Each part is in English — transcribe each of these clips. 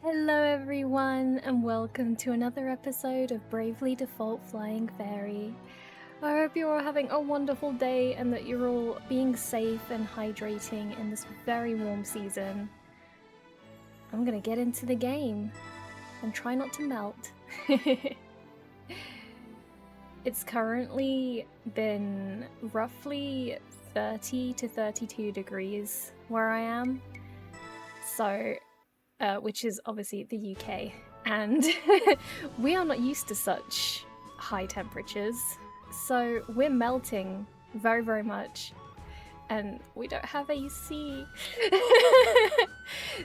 Hello everyone, and welcome to another episode of Bravely Default Flying Fairy. I hope you're all having a wonderful day and that you're all being safe and hydrating in this very warm season. I'm gonna get into the game and try not to melt. It's currently been roughly 30 to 32 degrees where I am, so which is obviously the UK, and we are not used to such high temperatures, so we're melting very, very much, and we don't have AC.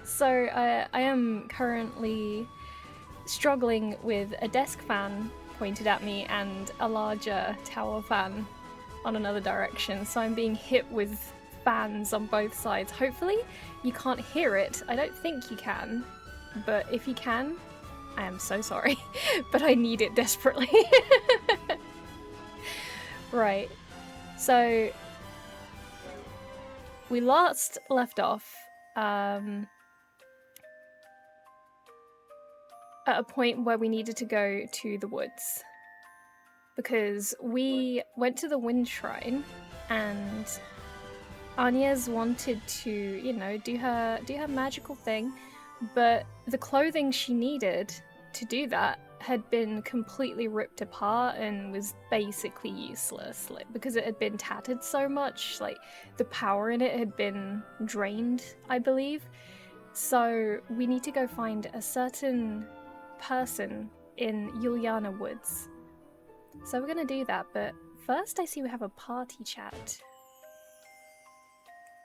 So I am currently struggling with a desk fan pointed at me and a larger tower fan on another direction, so I'm being hit with fans on both sides. Hopefully you can't hear it. I don't think you can, but if you can, I am so sorry, but I need it desperately. Right, so we last left off at a point where we needed to go to the woods because we went to the wind shrine and Anya's wanted to, you know, do her magical thing, but the clothing she needed to do that had been completely ripped apart and was basically useless, like, because it had been tattered so much, like the power in it had been drained, I believe. So we need to go find a certain person in Yuliana Woods. So we're gonna do that, but first I see we have a party chat.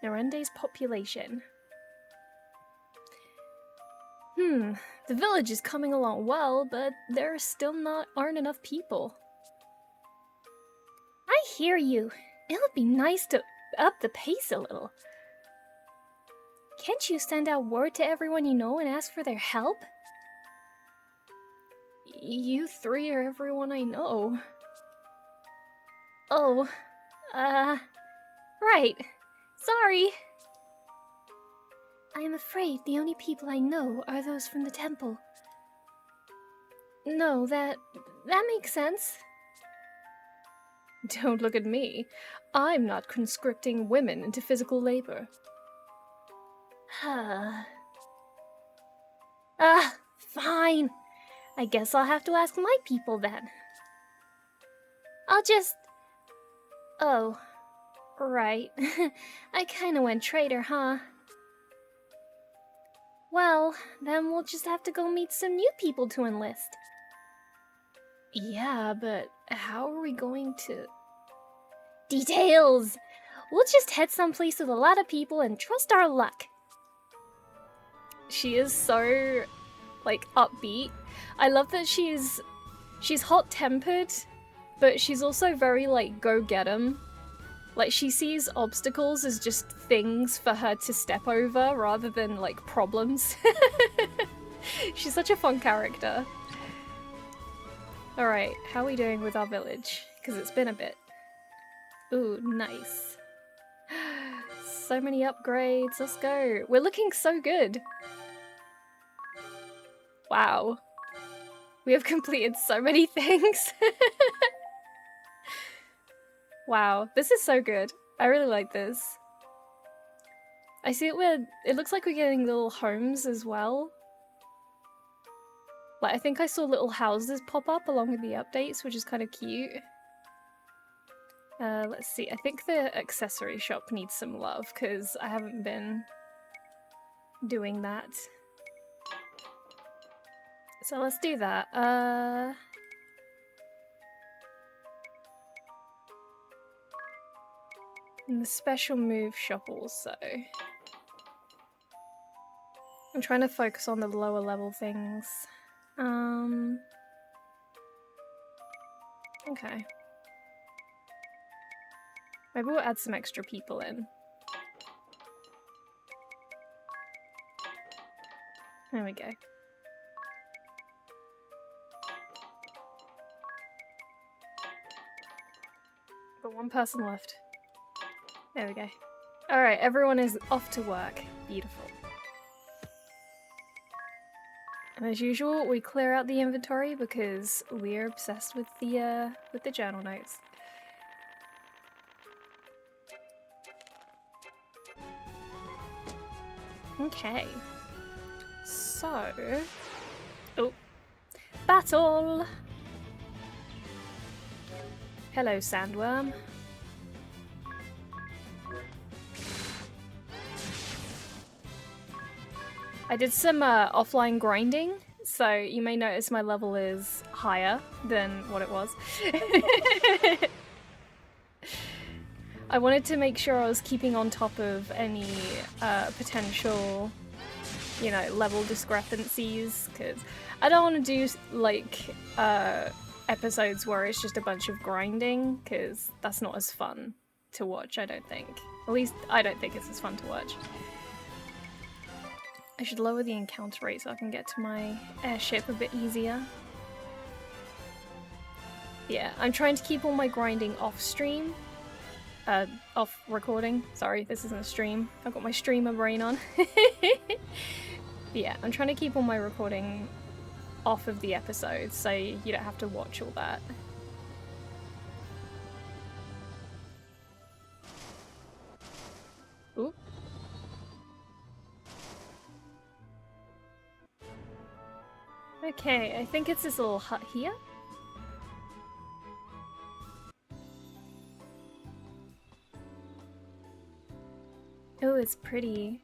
Narende's population. The village is coming along well, but there aren't enough people. I hear you. It would be nice to up the pace a little. Can't you send out word to everyone you know and ask for their help? You three are everyone I know. Oh, right. Sorry. I am afraid the only people I know are those from the temple. No, that makes sense. Don't look at me. I'm not conscripting women into physical labor. Fine. I guess I'll have to ask my people then. Oh, right. I kinda went traitor, huh? Well, then we'll just have to go meet some new people to enlist. Yeah, but how are we going to... Details! We'll just head someplace with a lot of people and trust our luck. She is so, like, upbeat. I love that she's hot-tempered, but she's also very, like, go-get-'em. Like, she sees obstacles as just things for her to step over rather than, like, problems. She's such a fun character. Alright, how are we doing with our village? Because it's been a bit. Ooh, nice. So many upgrades, let's go. We're looking so good. Wow. We have completed so many things. Wow, this is so good. I really like this. I see it looks like we're getting little homes as well. Like, I think I saw little houses pop up along with the updates, which is kind of cute. Let's see, I think the accessory shop needs some love, because I haven't been doing that. So let's do that. And the special move shop also. I'm trying to focus on the lower level things. Okay. Maybe we'll add some extra people in. There we go. But one person left. There we go. Alright, everyone is off to work. Beautiful. And as usual, we clear out the inventory because we're obsessed with the journal notes. Okay. So, oh, battle! Hello, sandworm. I did some offline grinding, so you may notice my level is higher than what it was. I wanted to make sure I was keeping on top of any potential, you know, level discrepancies, because I don't want to do, like, episodes where it's just a bunch of grinding, because that's not as fun to watch, I don't think. At least, I don't think it's as fun to watch. I should lower the encounter rate so I can get to my airship a bit easier. Yeah, I'm trying to keep all my grinding off stream. Off recording. Sorry, this isn't a stream. I've got my streamer brain on. Yeah, I'm trying to keep all my recording off of the episodes so you don't have to watch all that. Ooh. Okay, I think it's this little hut here. Oh, it's pretty.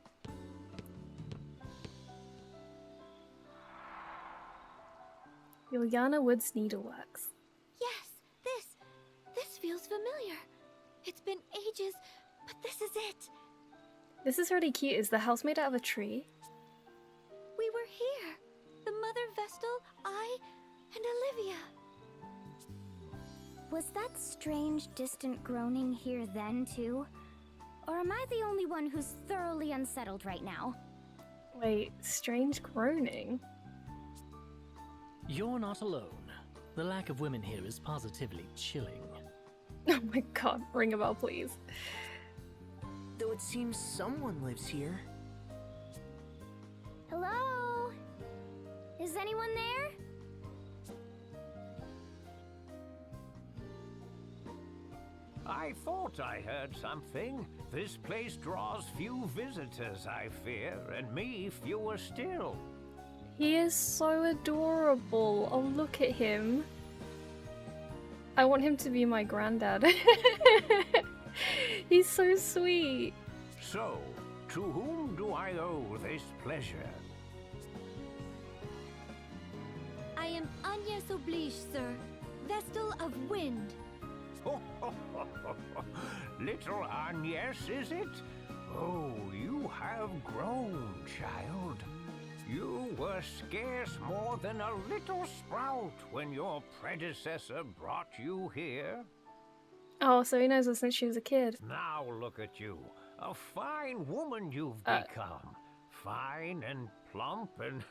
Ilyana Woods Needleworks. Yes, this feels familiar. It's been ages, but this is it. This is really cute. Is the house made out of a tree? We were here. The Mother Vestal, I, and Olivia. Was that strange, distant groaning here then, too? Or am I the only one who's thoroughly unsettled right now? Wait, strange groaning? You're not alone. The lack of women here is positively chilling. Oh my god, ring a bell, please. Though it seems someone lives here. Hello? Is anyone there? I thought I heard something. This place draws few visitors, I fear, and me fewer still. He is so adorable. Oh, look at him. I want him to be my granddad. He's so sweet. So, to whom do I owe this pleasure? I am Agnes Oblige, sir. Vestal of Wind. Little Agnes, is it? Oh, you have grown, child. You were scarce more than a little sprout when your predecessor brought you here. Oh, so he knows her since she was a kid. Now look at you. A fine woman you've become. Fine and plump and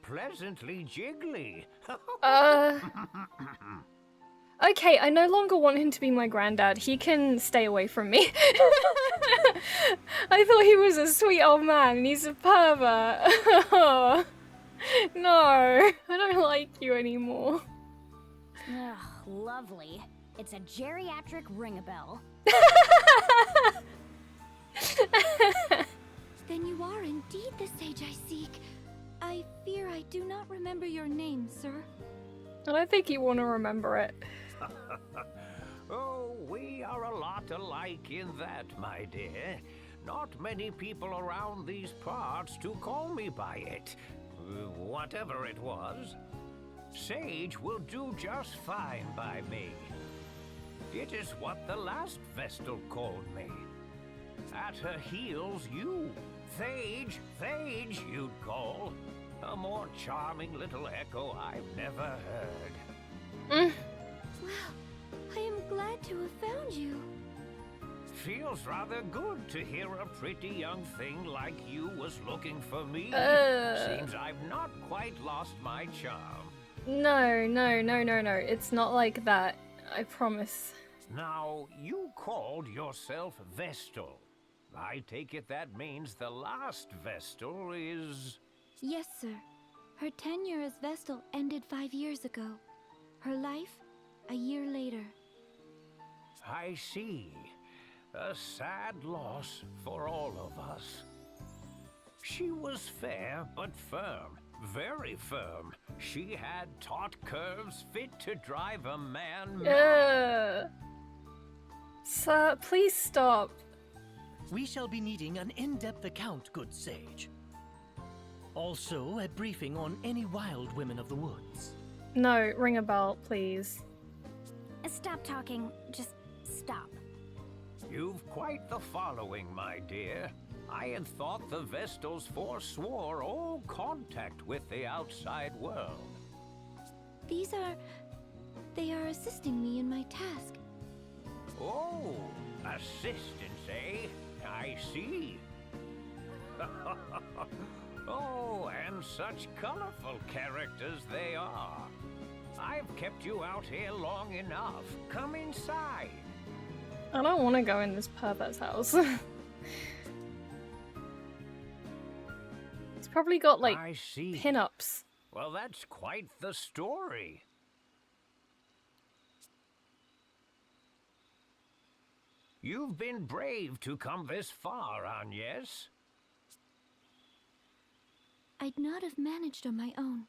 pleasantly jiggly. Okay, I no longer want him to be my granddad. He can stay away from me. I thought he was a sweet old man and he's a pervert. No, I don't like you anymore. Ugh, lovely. It's a geriatric ring-a-bell. Then you are indeed the sage I seek. I fear I do not remember your name, sir. I don't think you want to remember it. Oh, we are a lot alike in that, my dear. Not many people around these parts to call me by it. Whatever it was. Sage will do just fine by me. It is what the last Vestal called me. At her heels, you. Thage, you'd call. A more charming little echo I've never heard. Well, I am glad to have found you. Feels rather good to hear a pretty young thing like you was looking for me. Seems I've not quite lost my charm. No. It's not like that. I promise. Now, you called yourself Vestal. I take it that means the last Vestal is... Yes, sir. Her tenure as Vestal ended 5 years ago. Her life, a year later. I see. A sad loss for all of us. She was fair but firm, very firm. She had taut curves fit to drive a man mad. Sir, please stop. We shall be needing an in-depth account, good sage. Also, a briefing on any wild women of the woods. No, ring a bell, please. Stop talking. Just stop. You've quite the following, my dear. I had thought the Vestals forswore all contact with the outside world. They are assisting me in my task. Oh, assistance, eh? I see. Oh, and such colorful characters they are. I've kept you out here long enough. Come inside. I don't want to go in this pervert's house. It's probably got, like, I see. pin-ups. Well, that's quite the story. You've been brave to come this far, Agnes. I'd not have managed on my own.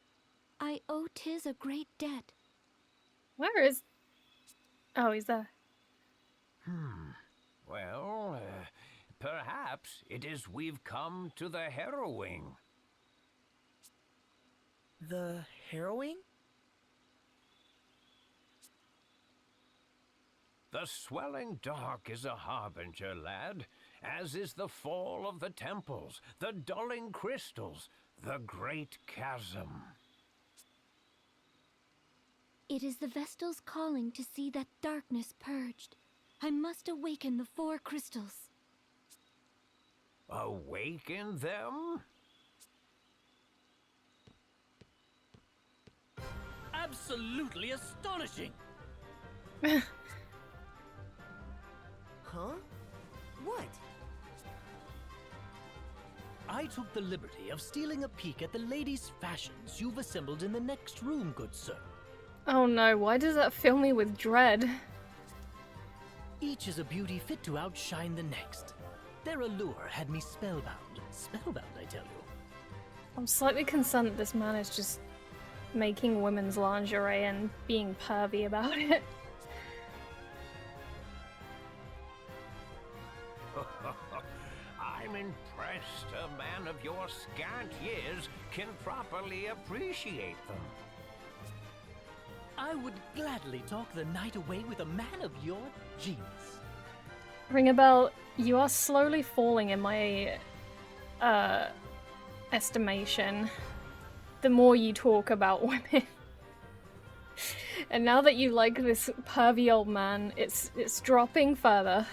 I owe Tiz a great debt. Where is... Oh, he's there. Well, perhaps it is we've come to the harrowing. The harrowing? The swelling dark is a harbinger, lad, as is the fall of the temples, the dulling crystals, the great chasm. It is the Vestal's calling to see that darkness purged. I must awaken the 4 crystals. Awaken them? Absolutely astonishing! Huh? What? I took the liberty of stealing a peek at the ladies' fashions you've assembled in the next room, good sir. Oh no, why does that fill me with dread? Each is a beauty fit to outshine the next. Their allure had me spellbound. Spellbound, I tell you. I'm slightly concerned that this man is just making women's lingerie and being pervy about it. I'm impressed a man of your scant years can properly appreciate them. I would gladly talk the night away with a man of your genius. Ringabel, you are slowly falling in my estimation the more you talk about women. And now that you like this pervy old man, it's dropping further.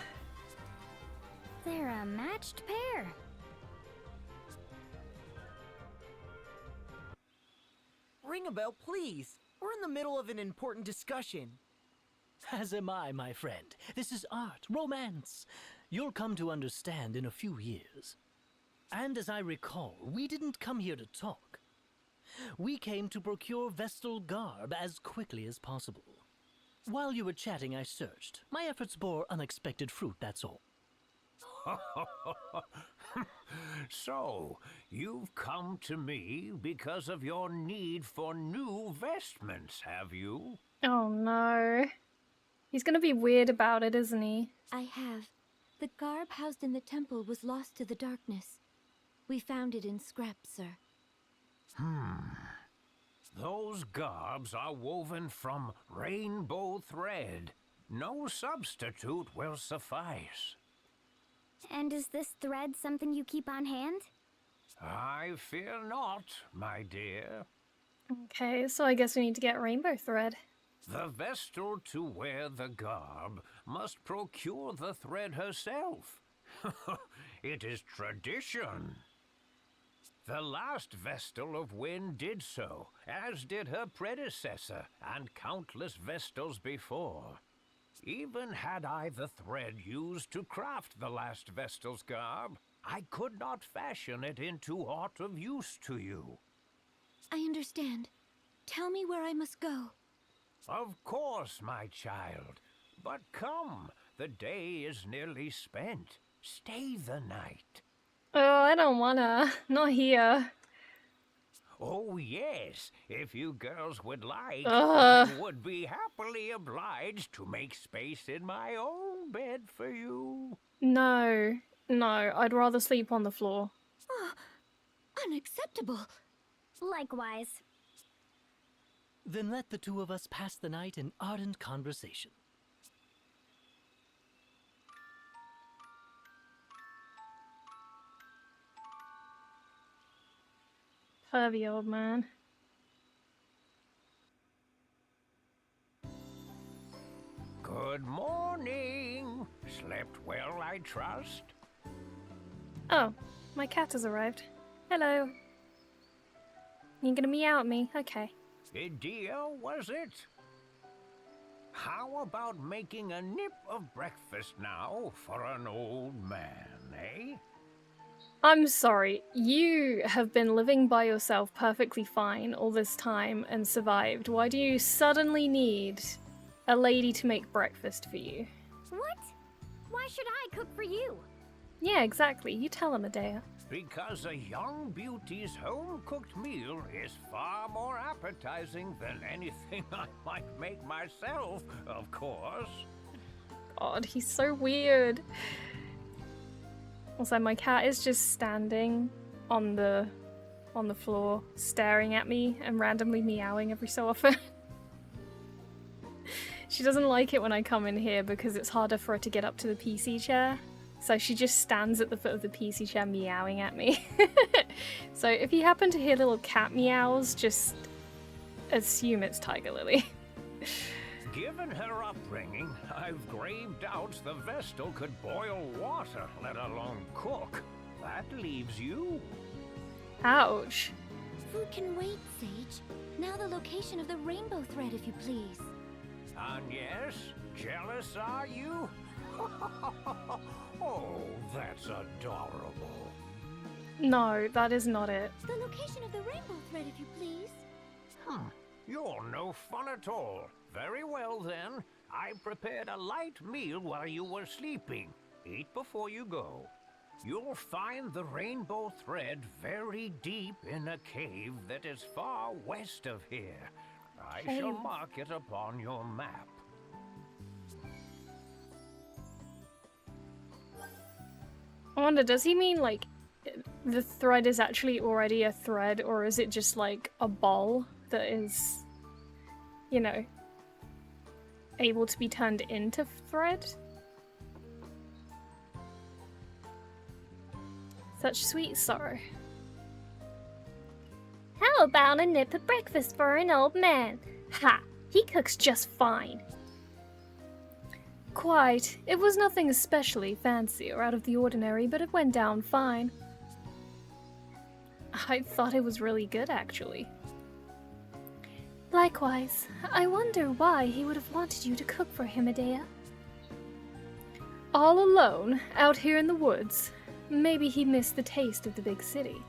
They're a matched pair. Ring a bell, please. We're in the middle of an important discussion. As am I, my friend. This is art, romance. You'll come to understand in a few years. And as I recall, we didn't come here to talk. We came to procure Vestal garb as quickly as possible. While you were chatting, I searched. My efforts bore unexpected fruit, that's all. So, you've come to me because of your need for new vestments, have you? Oh no. He's gonna be weird about it, isn't he? I have. The garb housed in the temple was lost to the darkness. We found it in scrap, sir. Those garbs are woven from rainbow thread. No substitute will suffice. And is this thread something you keep on hand? I fear not, my dear. Okay, so I guess we need to get rainbow thread. The Vestal to wear the garb must procure the thread herself. It is tradition. The last Vestal of Wind did so, as did her predecessor and countless Vestals before. Even had I the thread used to craft the last Vestal's garb, I could not fashion it into aught of use to you. I understand. Tell me where I must go. Of course, my child. But come, the day is nearly spent. Stay the night. Oh, I don't wanna. Not here. Oh, yes, if you girls would like, Ugh. I would be happily obliged to make space in my own bed for you. No. No, I'd rather sleep on the floor. Oh, unacceptable. Likewise. Then let the two of us pass the night in ardent conversation. Pervy old man. Good morning. Slept well, I trust? Oh, my cat has arrived. Hello. You gonna meow at me? Okay. Idea, was it? How about making a nip of breakfast now for an old man, eh? I'm sorry, you have been living by yourself perfectly fine all this time and survived. Why do you suddenly need a lady to make breakfast for you? What? Why should I cook for you? Yeah, exactly. You tell him, Adea. Because a young beauty's home-cooked meal is far more appetizing than anything I might make myself, of course. God, he's so weird. Also, my cat is just standing on the floor, staring at me and randomly meowing every so often. She doesn't like it when I come in here because it's harder for her to get up to the PC chair. So she just stands at the foot of the PC chair meowing at me. So if you happen to hear little cat meows, just assume it's Tiger Lily. Given her upbringing, I've grave doubts the Vestal could boil water, let alone cook. That leaves you. Ouch. Food can wait, Sage. Now the location of the rainbow thread, if you please. And yes, jealous are you? Oh, that's adorable. No, that is not it. The location of the rainbow thread, if you please. You're no fun at all. Very well then. I prepared a light meal while you were sleeping. Eat before you go. You'll find the rainbow thread very deep in a cave that is far west of here. I shall Cave. mark it upon your map. I wonder, does he mean like the thread is actually already a thread, or is it just like a ball that is, you know, able to be turned into thread? Such sweet sorrow. How about a nip of breakfast for an old man? Ha! He cooks just fine. Quite. It was nothing especially fancy or out of the ordinary, but it went down fine. I thought it was really good, actually. Likewise, I wonder why he would have wanted you to cook for him, Adea. All alone, out here in the woods. Maybe he missed the taste of the big city.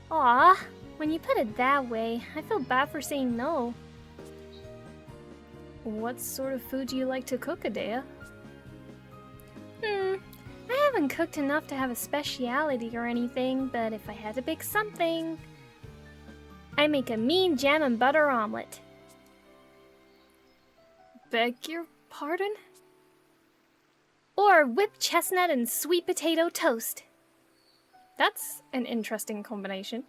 Aw, when you put it that way, I feel bad for saying no. What sort of food do you like to cook, Adea? I haven't cooked enough to have a speciality or anything, but if I had to pick something, I make a mean jam and butter omelet. Beg your pardon? Or whipped chestnut and sweet potato toast. That's an interesting combination.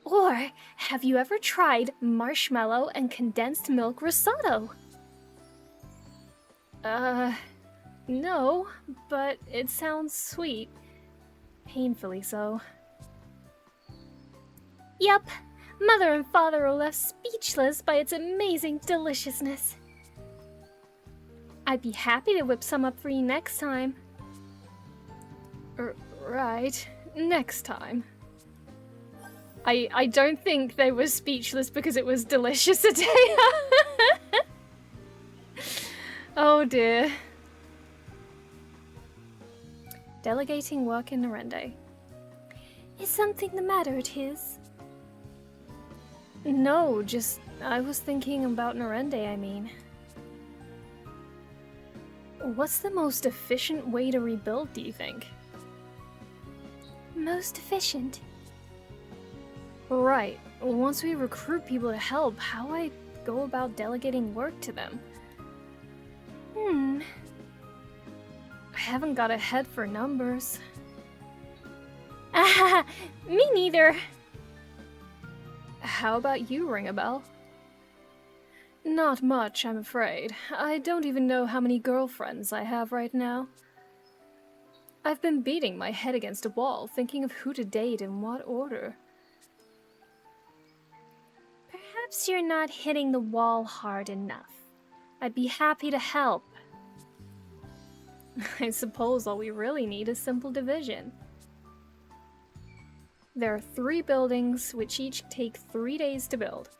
Or have you ever tried marshmallow and condensed milk risotto? No, but it sounds sweet. Painfully so. Yup, Mother and Father are left speechless by its amazing deliciousness. I'd be happy to whip some up for you next time. Right, next time. I don't think they were speechless because it was delicious, Adea. Oh dear. Delegating work in Narende. Is something the matter, Tiz? No, just I was thinking about Narende, I mean. What's the most efficient way to rebuild, do you think? Most efficient? Right. Once we recruit people to help, how I go about delegating work to them? I haven't got a head for numbers. Ah, me neither. How about you, ring a bell? Not much, I'm afraid. I don't even know how many girlfriends I have right now. I've been beating my head against a wall, thinking of who to date in what order. Perhaps you're not hitting the wall hard enough. I'd be happy to help. I suppose all we really need is simple division. There are 3 buildings, which each take 3 days to build.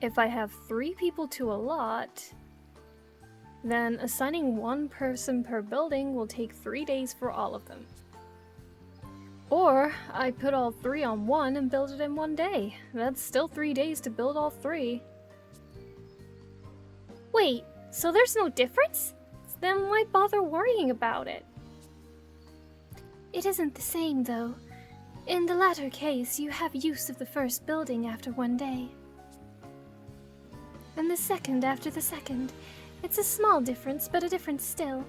If I have 3 people to a lot, then assigning 1 person per building will take 3 days for all of them. Or I put all 3 on one and build it in 1 day. That's still 3 days to build all 3. Wait, so there's no difference? Then why bother worrying about it? It isn't the same, though. In the latter case, you have use of the first building after 1 day. And the second after the second. It's a small difference, but a difference still.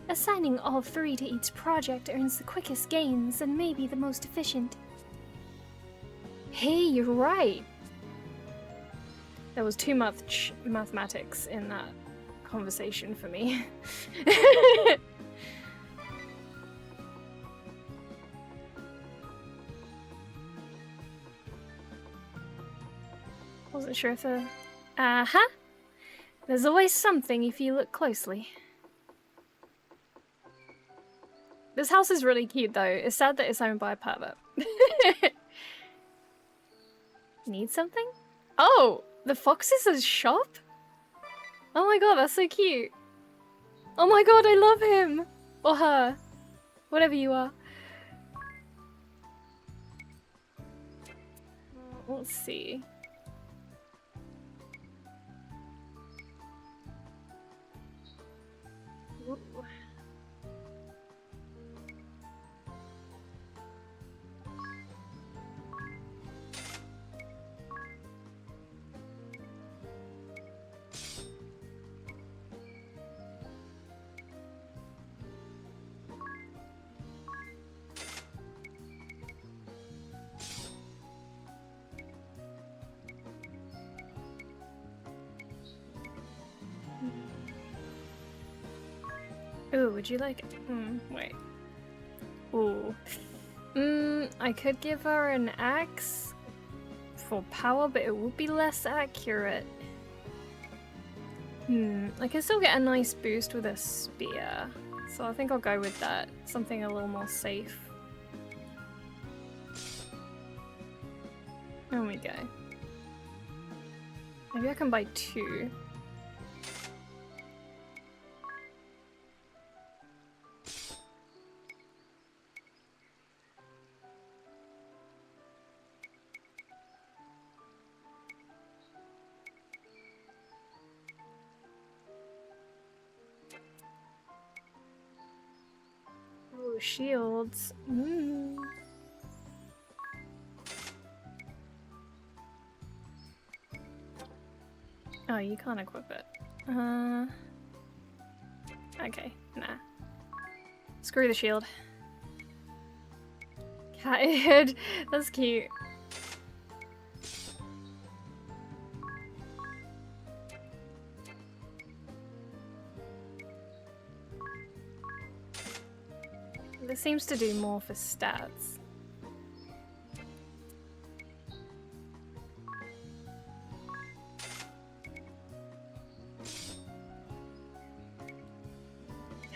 Assigning all 3 to each project earns the quickest gains and may be the most efficient. Hey, you're right! There was too much mathematics in that conversation for me. Wasn't sure if the... Uh-huh! There's always something if you look closely. This house is really cute though. It's sad that it's owned by a pervert. Need something? Oh! The fox is a shop? Oh my god, that's so cute. Oh my god, I love him! Or her. Whatever you are. Let's see. Ooh. Ooh, would you like... wait. Ooh. I could give her an axe for power, but it would be less accurate. I can still get a nice boost with a spear. So I think I'll go with that. Something a little more safe. There we go. Maybe I can buy 2. Ooh, shields. Oh, you can't equip it. Okay, nah. Screw the shield. Cat head. That's cute. This seems to do more for stats.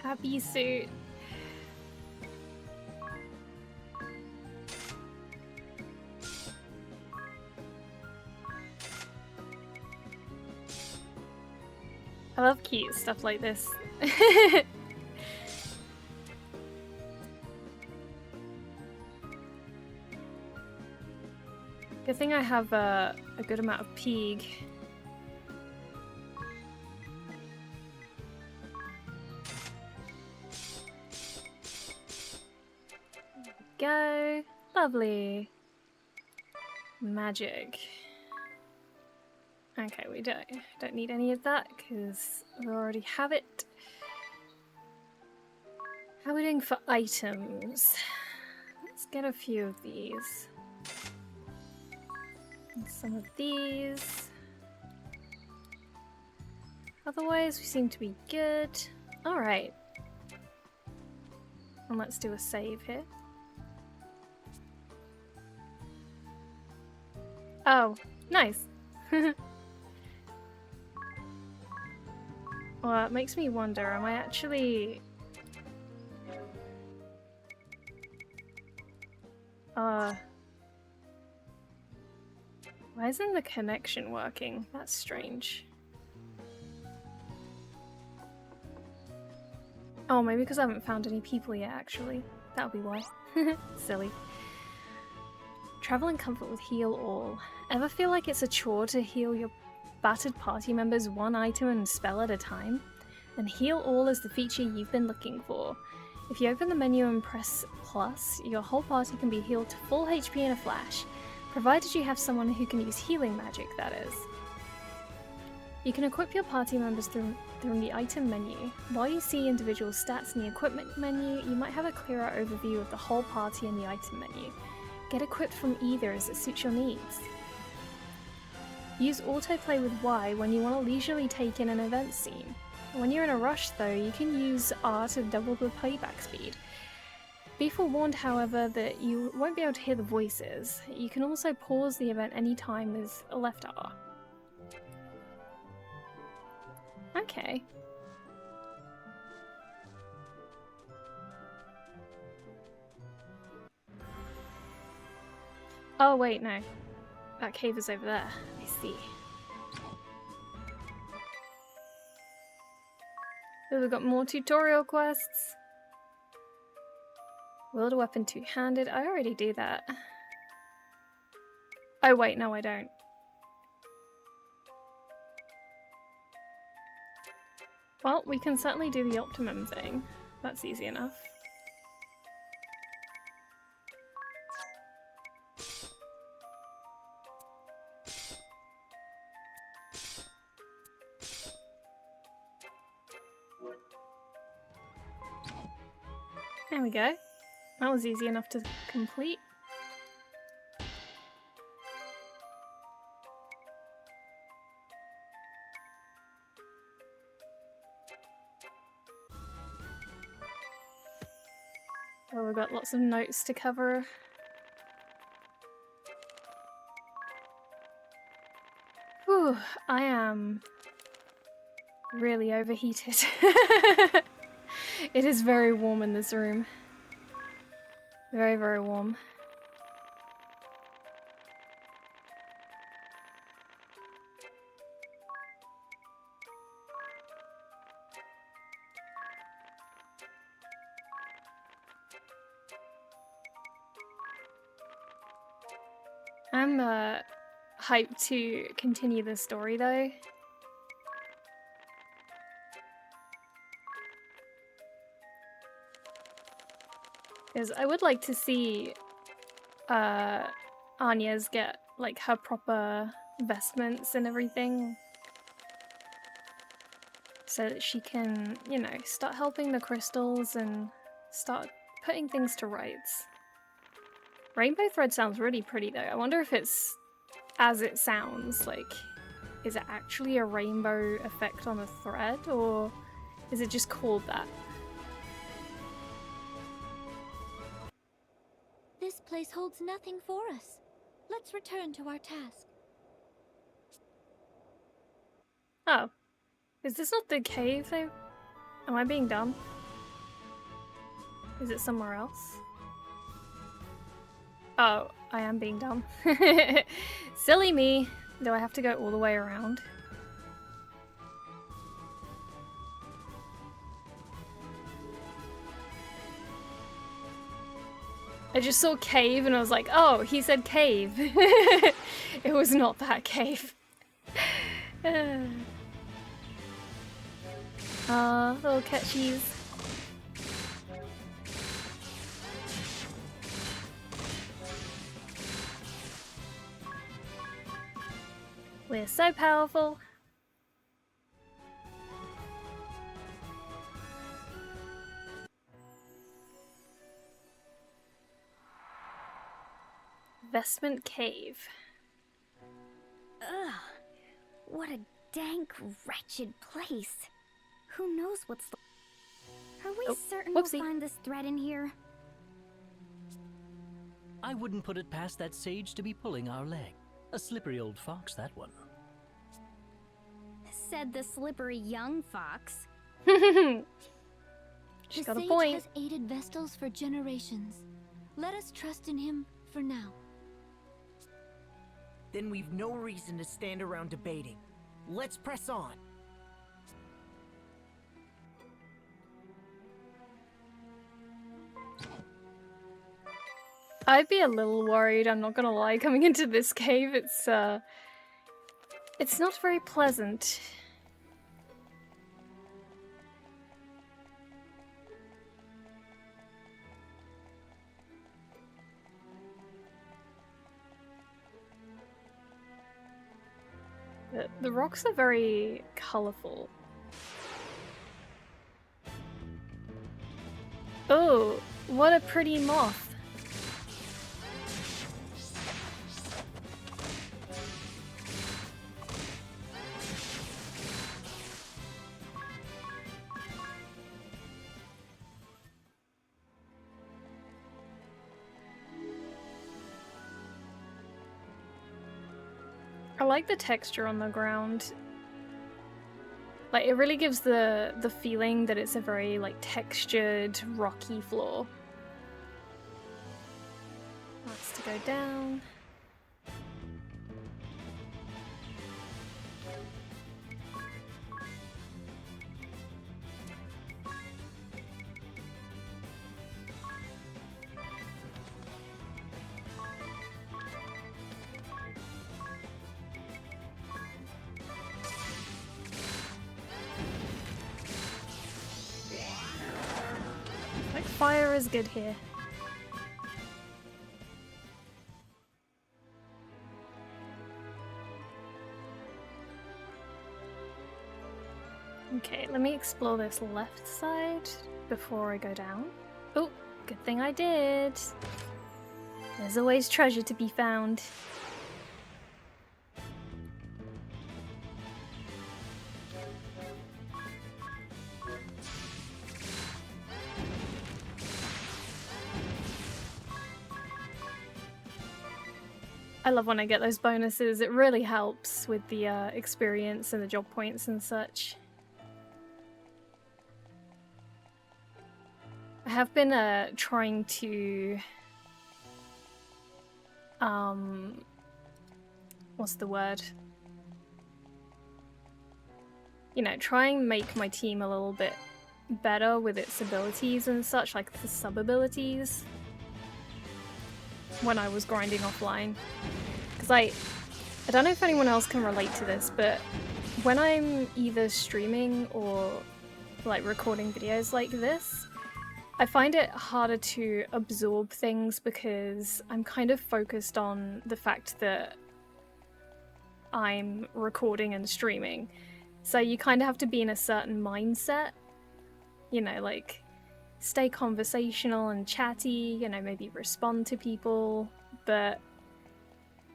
Happy suit. I love cute stuff like this. Good thing I have a good amount of peeg. Go. Lovely. Magic. Okay, we don't need any of that because we already have it. How are we doing for items? Let's get a few of these. And some of these. Otherwise, we seem to be good. Alright. And let's do a save here. Oh, nice. Well, it makes me wonder, am I actually... Why isn't the connection working? That's strange. Oh, maybe because I haven't found any people yet, actually. That'll be why. Silly. Travel in comfort with heal all. Ever feel like it's a chore to heal your battered party members one item and spell at a time? Then heal all is the feature you've been looking for. If you open the menu and press plus, your whole party can be healed to full HP in a flash, provided you have someone who can use healing magic, that is. You can equip your party members through the item menu. While you see individual stats in the equipment menu, you might have a clearer overview of the whole party in the item menu. Get equipped from either as it suits your needs. Use autoplay with Y when you want to leisurely take in an event scene. When you're in a rush though, you can use R to double the playback speed. Be forewarned, however, that you won't be able to hear the voices. You can also pause the event anytime with a left R. Okay. Oh wait, no. That cave is over there. I see. So we've got more tutorial quests. Wield a weapon two-handed. I already do that. Oh wait, no I don't. Well, we can certainly do the optimum thing. That's easy enough. There we go. That was easy enough to complete. Oh, we've got lots of notes to cover. Whew, I am really overheated. It is very warm in this room. Very, very warm. I'm hyped to continue the story though. Because I would like to see Anya's get like her proper vestments and everything. So that she can, you know, start helping the crystals and start putting things to rights. Rainbow thread sounds really pretty though. I wonder if it's as it sounds, like, is it actually a rainbow effect on the thread or is it just called that? This place holds nothing for us. Let's return to our task. Oh. Is this not the cave though? Am I being dumb? Is it somewhere else? Oh, I am being dumb. Silly me. Do I have to go all the way around? I just saw cave and I was like, oh, he said cave. It was not that cave. Little catchies. We're so powerful. Vestment Cave. Ugh. What a dank, wretched place. Who knows what's... Are we certain whoopsie. we'll find this thread in here? I wouldn't put it past that sage to be pulling our leg. A slippery old fox, that one. Said the slippery young fox. She's The got a sage point. has aided Vestals for generations. Let us trust in him for now. Then we've no reason to stand around debating. Let's press on. I'd be a little worried, I'm not gonna lie, coming into this cave. It's not very pleasant. The rocks are very colourful. Oh, what a pretty moth. I like the texture on the ground. Like, it really gives the feeling that it's a very, like, textured, rocky floor. That's to go down. Like, fire is good here. Okay, let me explore this left side before I go down. Oh, good thing I did. There's always treasure to be found. I love when I get those bonuses. It really helps with the experience and the job points and such. I have been trying to what's the word? You know, try and make my team a little bit better with its abilities and such, like the sub-abilities, when I was grinding offline. Because I don't know if anyone else can relate to this, but when I'm either streaming or like recording videos like this, I find it harder to absorb things because I'm kind of focused on the fact that I'm recording and streaming. So you kind of have to be in a certain mindset, you know, like stay conversational and chatty, you know, maybe respond to people, but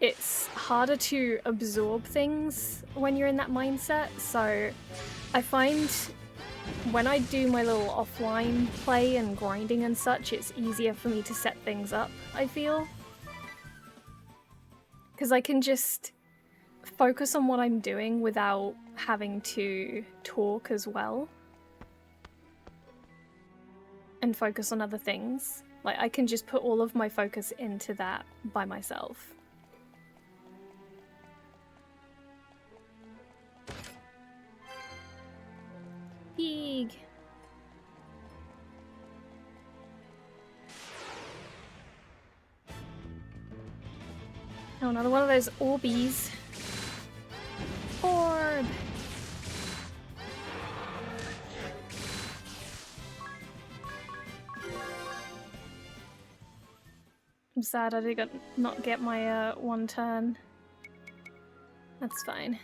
it's harder to absorb things when you're in that mindset. So I find when I do my little offline play and grinding and such, it's easier for me to set things up, I feel. Because I can just focus on what I'm doing without having to talk as well. And focus on other things. Like, I can just put all of my focus into that by myself. Pig. Oh, another one of those orbies. Orb! I'm sad I did not get my one turn. That's fine.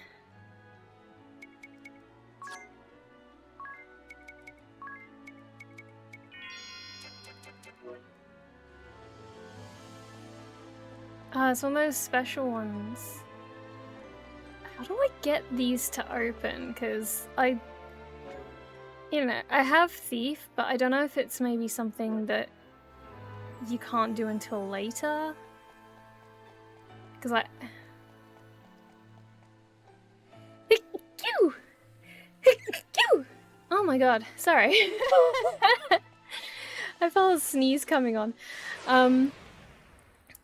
It's one of those special ones. How do I get these to open? Because I have Thief, but I don't know if it's maybe something that you can't do until later. Because Oh my god, sorry. I felt a sneeze coming on.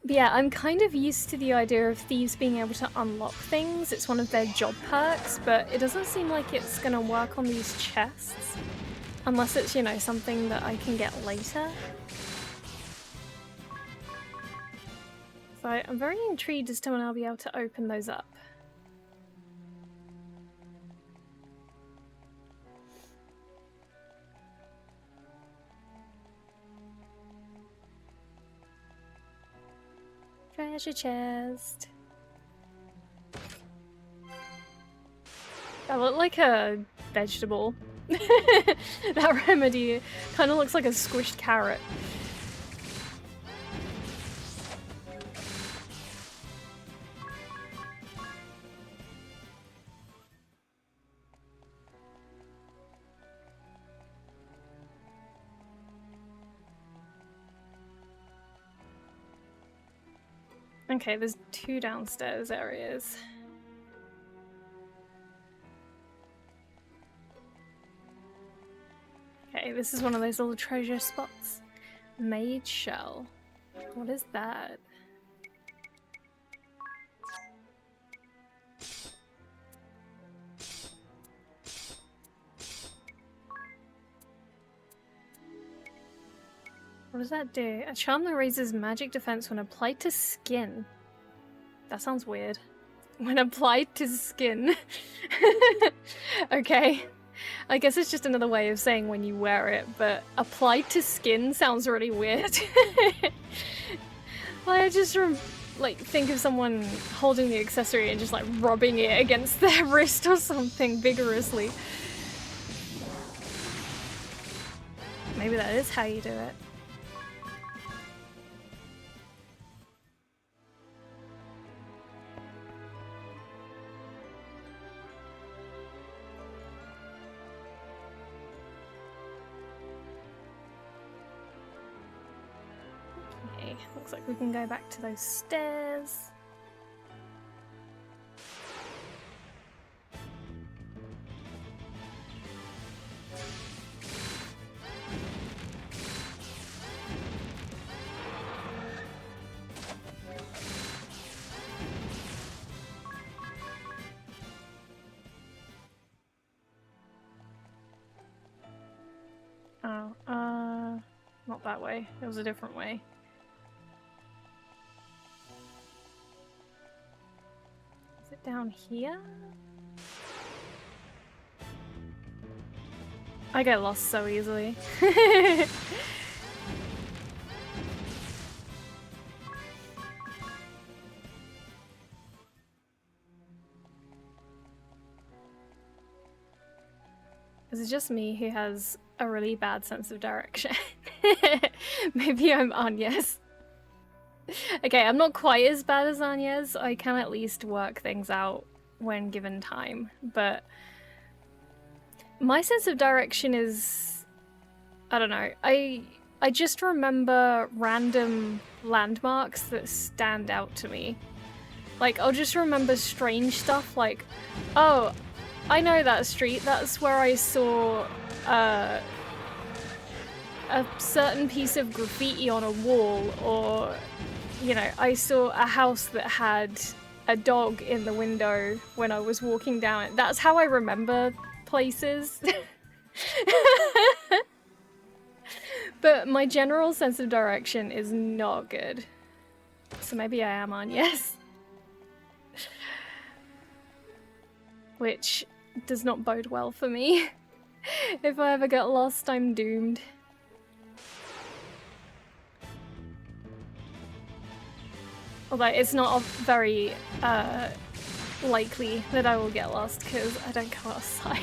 But yeah, I'm kind of used to the idea of thieves being able to unlock things. It's one of their job perks, but it doesn't seem like it's gonna work on these chests. Unless it's, something that I can get later. So I'm very intrigued as to when I'll be able to open those up. Treasure chest. I look like a vegetable. That remedy kind of looks like a squished carrot. Okay, there's 2 downstairs areas. Okay, this is one of those little treasure spots. Mage shell. What is that? What does that do? A charm that raises magic defense when applied to skin. That sounds weird. When applied to skin. Okay. I guess it's just another way of saying when you wear it, but applied to skin sounds really weird. I just think of someone holding the accessory and just like rubbing it against their wrist or something vigorously. Maybe that is how you do it. Looks like we can go back to those stairs. Oh, not that way. It was a different way. Down here? I get lost so easily. Is it just me who has a really bad sense of direction? Maybe I'm Anya's. Okay, I'm not quite as bad as Anya's. I can at least work things out when given time, but my sense of direction is... I don't know. I just remember random landmarks that stand out to me. Like, I'll just remember strange stuff like, oh, I know that street. That's where I saw a certain piece of graffiti on a wall, or... I saw a house that had a dog in the window when I was walking down it. That's how I remember places. But my general sense of direction is not good. So maybe I am on, yes. which does not bode well for me. If I ever get lost, I'm doomed. Although it's not very likely that I will get lost because I don't go outside.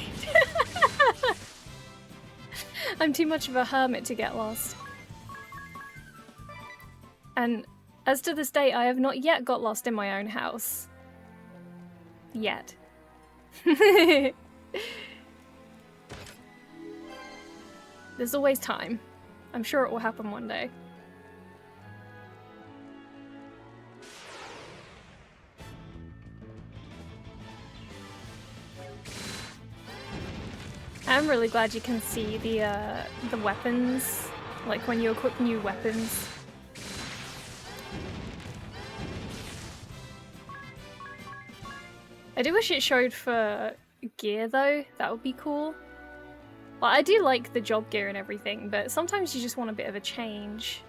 I'm too much of a hermit to get lost. And as to this day, I have not yet got lost in my own house. Yet. There's always time. I'm sure it will happen one day. I'm really glad you can see the weapons, like when you equip new weapons. I do wish it showed for gear though, that would be cool. Well, I do like the job gear and everything, but sometimes you just want a bit of a change.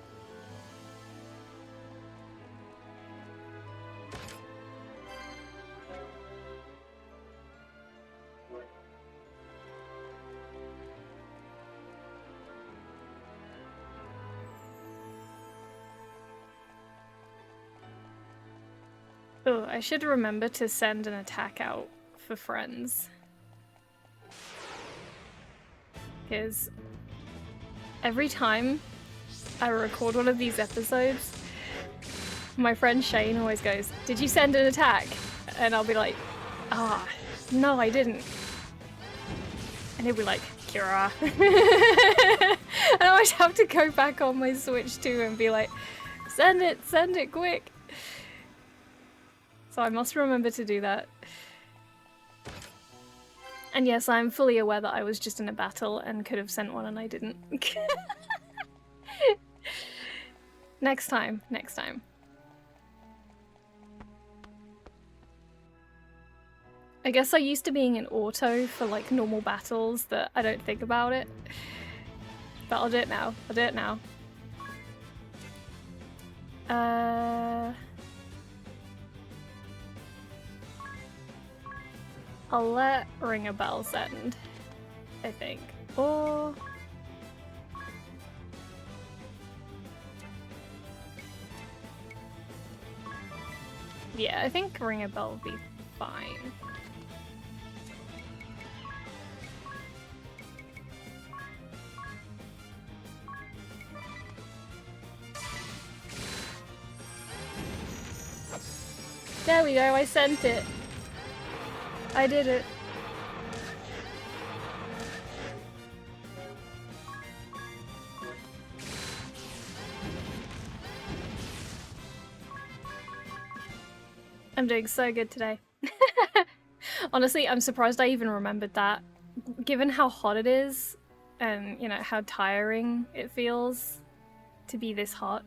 Oh, I should remember to send an attack out for friends. Because every time I record one of these episodes, my friend Shane always goes, "Did you send an attack?" And I'll be like, "Ah, no, I didn't." And he'll be like, "Kira." And I always have to go back on my Switch too and be like, send it quick. So I must remember to do that. And yes, I'm fully aware that I was just in a battle and could have sent one and I didn't. Next time. I guess I used to being in auto for like normal battles that I don't think about it. But I'll do it now. I'll let Ring a Bell send, I think. Or... yeah, I think Ring a Bell will be fine. There we go, I sent it. I did it. I'm doing so good today. Honestly, I'm surprised I even remembered that. Given how hot it is, and, you know, how tiring it feels to be this hot.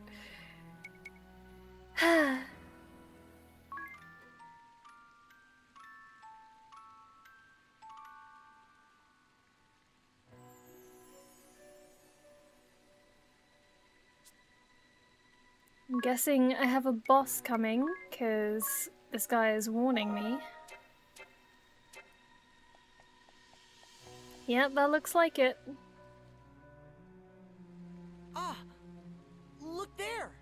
I'm guessing I have a boss coming, because this guy is warning me. Yep, that looks like it. Ah! Look there!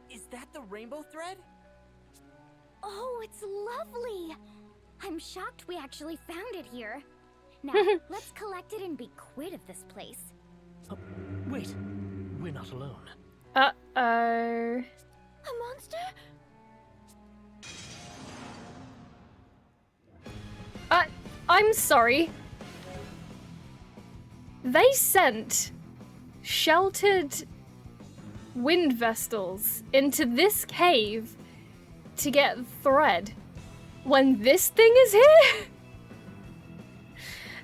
Is that the rainbow thread? Oh, it's lovely! I'm shocked we actually found it here. Now, let's collect it and be quit of this place. Oh, wait, we're not alone. Uh-oh. A monster? I'm sorry. They sent sheltered wind vestals into this cave to get thread when this thing is here?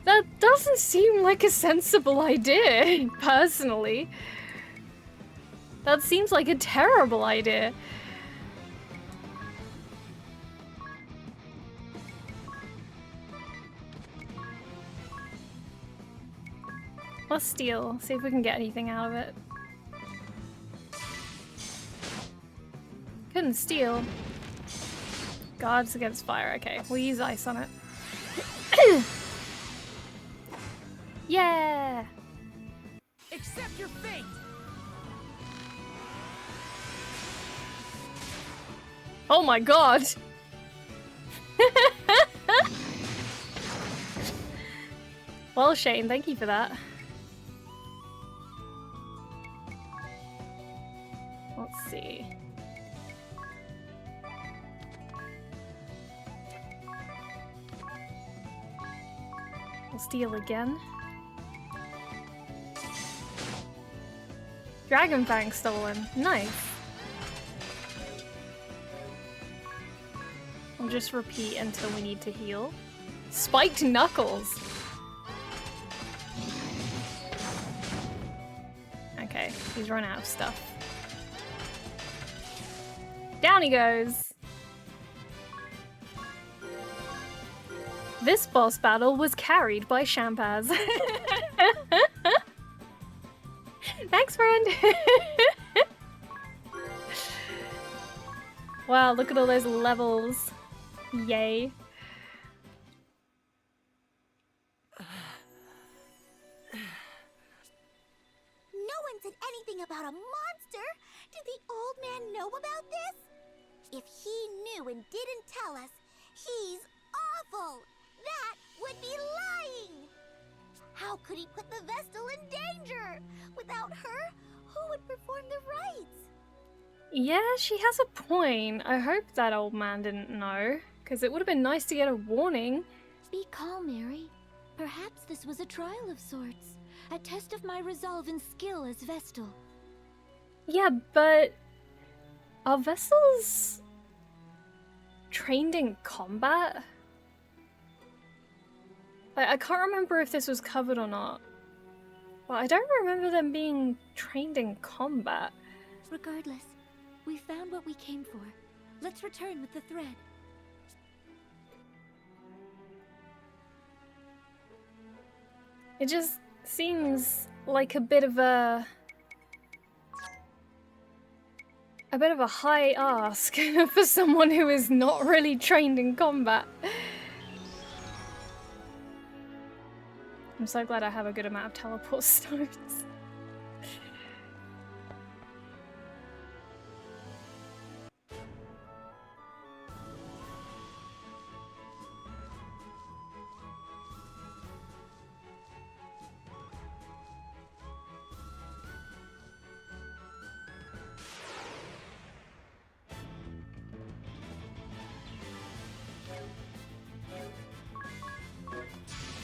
That doesn't seem like a sensible idea, personally. That seems like a terrible idea. Let's steal, see if we can get anything out of it. Couldn't steal. Guards against fire, okay. We'll use ice on it. Yeah! Accept your fate! Oh my god! Well, Shane, thank you for that. Let's see. We'll steal again. Dragon Fang stolen. Nice. We'll just repeat until we need to heal. Spiked Knuckles! Okay, he's run out of stuff. Down he goes! This boss battle was carried by Shampaz. Thanks, friend! Wow, look at all those levels. Yay. No one said anything about a monster! Did the old man know about this? If he knew and didn't tell us, he's awful! That would be lying! How could he put the Vestal in danger? Without her, who would perform the rites? Yeah, she has a point. I hope that old man didn't know, because it would have been nice to get a warning. Be calm, Mary. Perhaps this was a trial of sorts. A test of my resolve and skill as Vestal. Yeah, but are Vestals trained in combat? I can't remember if this was covered or not. Well, I don't remember them being trained in combat. Regardless, we found what we came for. Let's return with the thread. It just seems like a bit of a high ask for someone who is not really trained in combat. I'm so glad I have a good amount of teleport stones.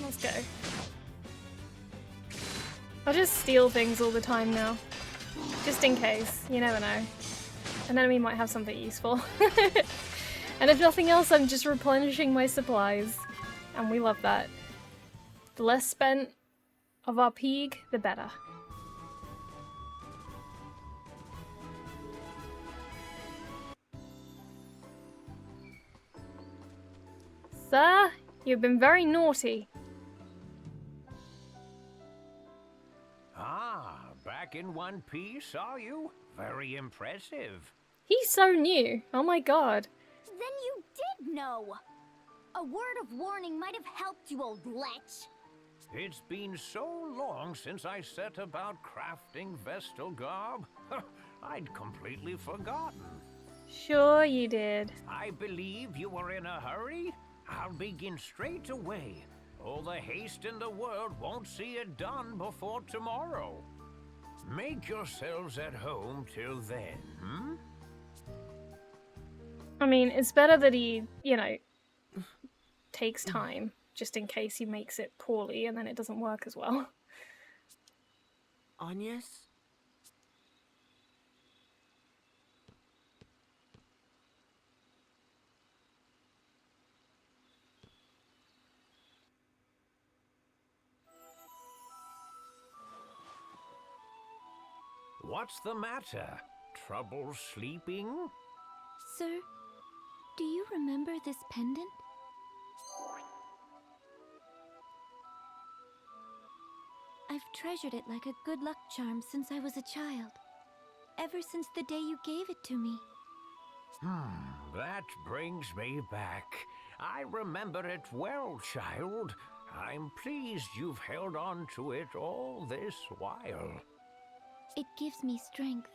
Let's go. I'll just steal things all the time now. Just in case. You never know. An enemy might have something useful. And if nothing else, I'm just replenishing my supplies. And we love that. The less spent of our peeg, the better. Sir, you've been very naughty. Ah, back in one piece, are you? Very impressive. He's so new. Oh my god. Then you did know! A word of warning might have helped you, old lech. It's been so long since I set about crafting Vestal garb. I'd completely forgotten. Sure you did. I believe you were in a hurry. I'll begin straight away. All the haste in the world won't see it done before tomorrow. Make yourselves at home till then, hmm? I mean, it's better that he, you know, takes time, just in case he makes it poorly and then it doesn't work as well. Agnes? What's the matter? Trouble sleeping? Sir, do you remember this pendant? I've treasured it like a good luck charm since I was a child. Ever since the day you gave it to me. That brings me back. I remember it well, child. I'm pleased you've held on to it all this while. It gives me strength.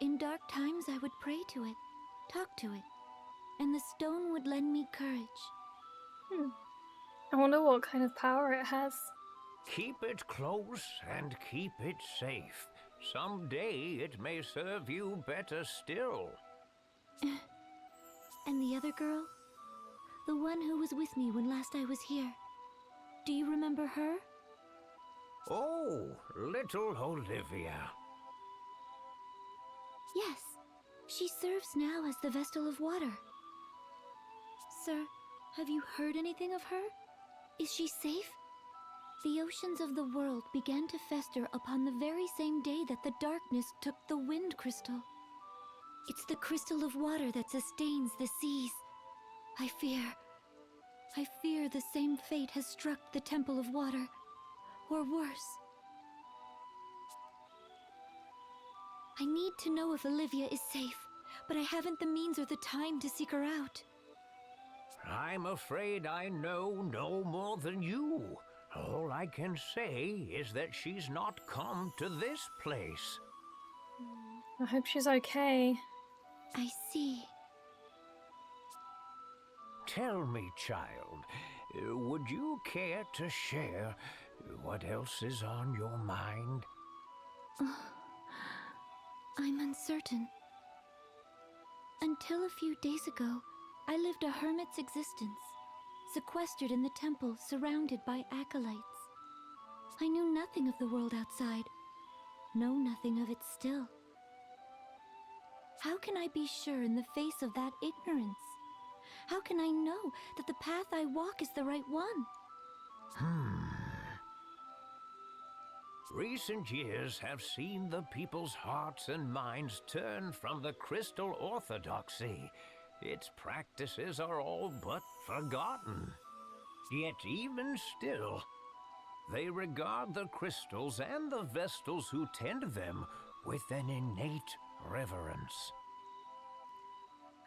In dark times, I would pray to it, talk to it, and the stone would lend me courage. I wonder what kind of power it has. Keep it close and keep it safe. Someday it may serve you better still. And the other girl? The one who was with me when last I was here. Do you remember her? Oh, little Olivia. Yes. She serves now as the Vestal of Water. Sir, have you heard anything of her? Is she safe? The oceans of the world began to fester upon the very same day that the darkness took the wind crystal. It's the crystal of water that sustains the seas. I fear the same fate has struck the Temple of Water, or worse. I need to know if Olivia is safe, but I haven't the means or the time to seek her out. I'm afraid I know no more than you. All I can say is that she's not come to this place. I hope she's okay. I see. Tell me, child, would you care to share what else is on your mind? I'm uncertain. Until a few days ago, I lived a hermit's existence, sequestered in the temple, surrounded by acolytes. I knew nothing of the world outside, know nothing of it still. How can I be sure in the face of that ignorance? How can I know that the path I walk is the right one? Recent years have seen the people's hearts and minds turn from the crystal orthodoxy. Its practices are all but forgotten. Yet even still, they regard the crystals and the Vestals who tend them with an innate reverence.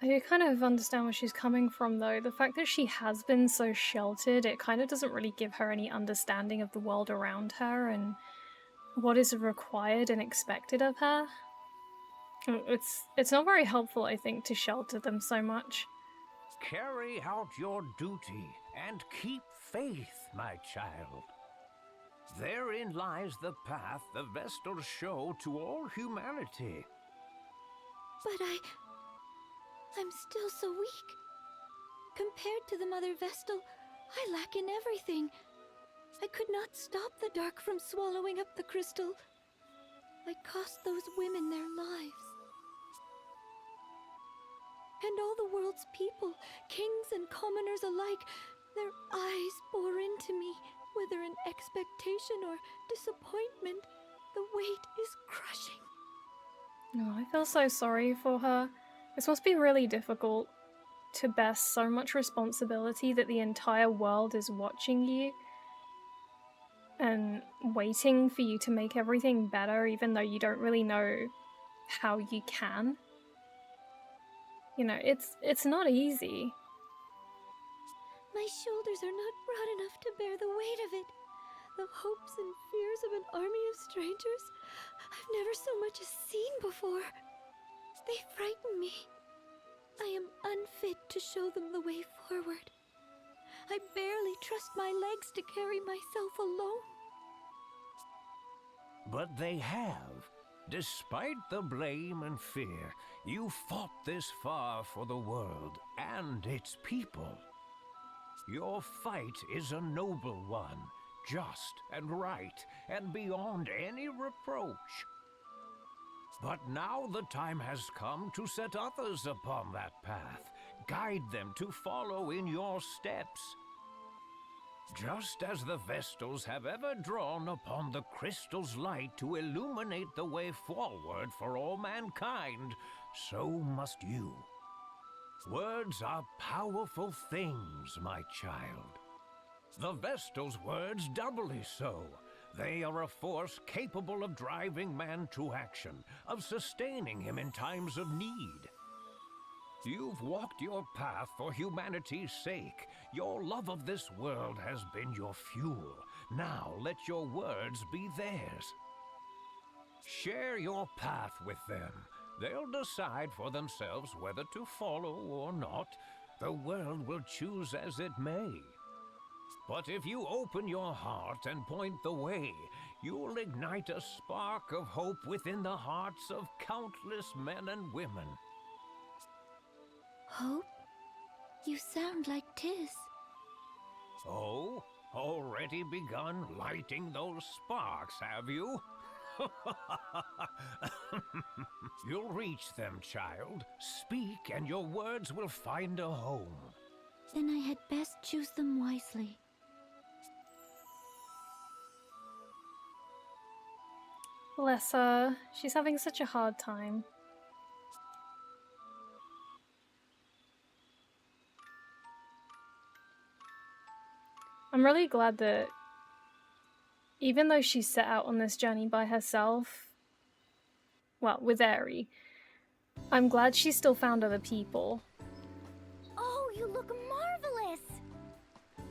I kind of understand where she's coming from, though. The fact that she has been so sheltered, it kind of doesn't really give her any understanding of the world around her and what is required and expected of her. It's not very helpful, I think, to shelter them so much. Carry out your duty and keep faith, my child. Therein lies the path the Vestals show to all humanity. But I'm still so weak. Compared to the Mother Vestal, I lack in everything. I could not stop the dark from swallowing up the crystal. I cost those women their lives. And all the world's people, kings and commoners alike, their eyes bore into me, whether in expectation or disappointment. The weight is crushing. Oh, I feel so sorry for her. This must be really difficult to bear so much responsibility that the entire world is watching you and waiting for you to make everything better, even though you don't really know how you can. You know, it's not easy. My shoulders are not broad enough to bear the weight of it. The hopes and fears of an army of strangers I've never so much as seen before. They frighten me. I am unfit to show them the way forward. I barely trust my legs to carry myself alone. But they have. Despite the blame and fear, you fought this far for the world and its people. Your fight is a noble one, just and right, and beyond any reproach. But now the time has come to set others upon that path, guide them to follow in your steps. Just as the Vestals have ever drawn upon the crystal's light to illuminate the way forward for all mankind, so must you. Words are powerful things, my child. The Vestal's words doubly so. They are a force capable of driving man to action, of sustaining him in times of need. You've walked your path for humanity's sake. Your love of this world has been your fuel. Now let your words be theirs. Share your path with them. They'll decide for themselves whether to follow or not. The world will choose as it may. But if you open your heart and point the way, you'll ignite a spark of hope within the hearts of countless men and women. Hope? You sound like Tis. Oh, already begun lighting those sparks, have you? You'll reach them, child. Speak, and your words will find a home. Then I had best choose them wisely. Bless her. She's having such a hard time. I'm really glad that even though she set out on this journey by herself, well, with Eri, I'm glad she still found other people. Oh, you look marvelous!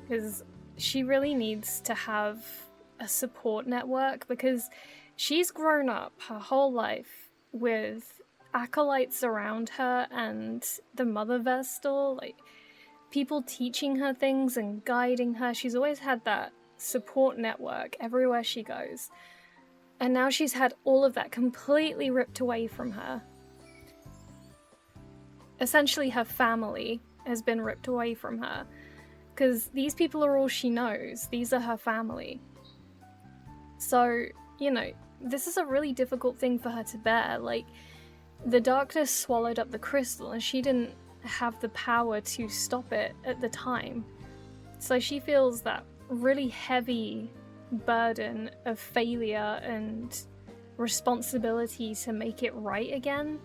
Because she really needs to have a support network, because she's grown up her whole life with acolytes around her and the Mother Vestal, like people teaching her things and guiding her. She's always had that support network everywhere she goes. And now she's had all of that completely ripped away from her. Essentially, her family has been ripped away from her. Because these people are all she knows. These are her family. So, you know, this is a really difficult thing for her to bear. Like, the darkness swallowed up the crystal and she didn't have the power to stop it at the time. So she feels that really heavy burden of failure and responsibility to make it right again.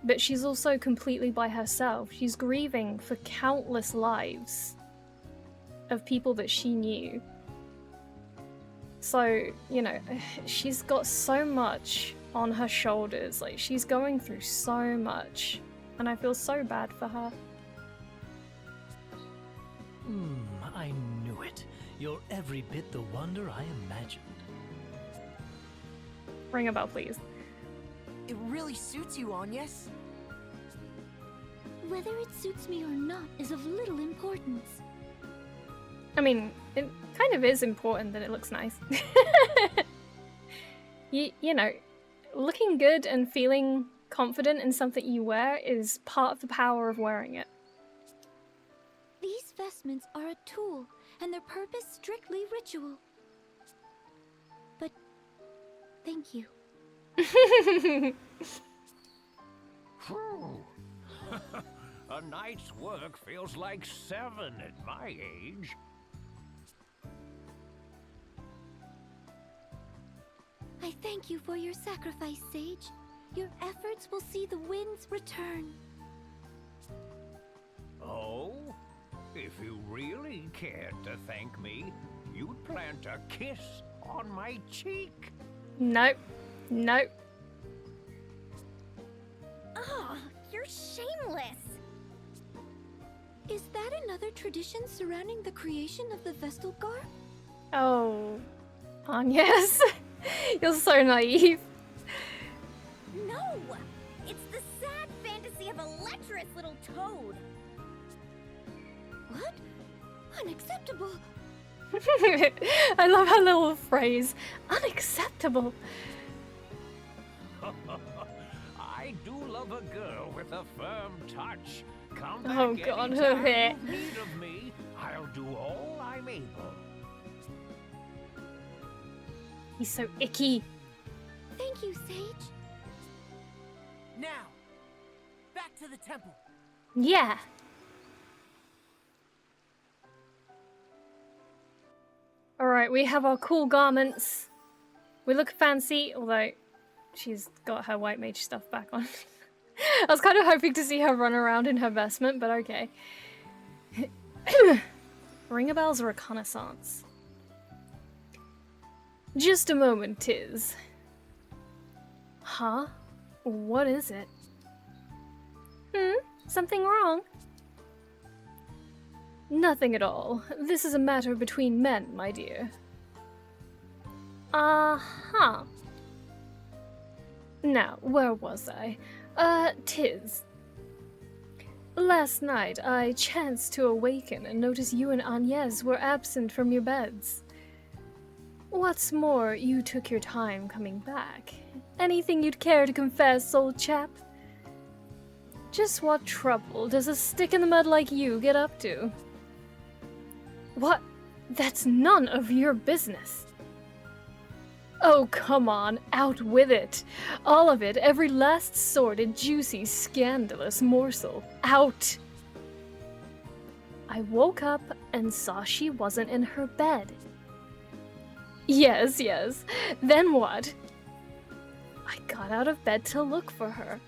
But she's also completely by herself. She's grieving for countless lives of people that she knew. So, you know, she's got so much on her shoulders. Like, she's going through so much. And I feel so bad for her. I knew it. You're every bit the wonder I imagined. Ring a bell, please. It really suits you, Agnes. Whether it suits me or not is of little importance. I mean, it kind of is important that it looks nice. You know, looking good and feeling confident in something you wear is part of the power of wearing it. These vestments are a tool, and their purpose strictly ritual. But thank you. A night's work feels like 7 at my age. I thank you for your sacrifice, Sage. Your efforts will see the winds return. Oh? If you really cared to thank me, you'd plant a kiss on my cheek. Nope. Nope. Ah, you're shameless! Is that another tradition surrounding the creation of the Vestal Garb? Oh. Agnes. You're so naive. No! It's the sad fantasy of a lecherous little toad! What? Unacceptable! I love her little phrase. Unacceptable. I do love a girl with a firm touch. Come back Oh god, anytime her hair. you need of me. I'll do all I'm able. He's so icky. Thank you, Sage. Now, back to the temple. Yeah. Alright, we have our cool garments. We look fancy, although she's got her white mage stuff back on. I was kind of hoping to see her run around in her vestment, but okay. Ring a bell's reconnaissance. Just a moment, Tiz. Huh? What is it? Hmm? Something wrong? Nothing at all. This is a matter between men, my dear. Uh-huh. Now, where was I? Tiz. Last night, I chanced to awaken and notice you and Agnes were absent from your beds. What's more, you took your time coming back. Anything you'd care to confess, old chap? Just what trouble does a stick in the mud like you get up to? What? That's none of your business. Oh, come on, out with it. All of it, every last sordid, juicy, scandalous morsel. Out! I woke up and saw she wasn't in her bed. Yes, yes. Then what? I got out of bed to look for her.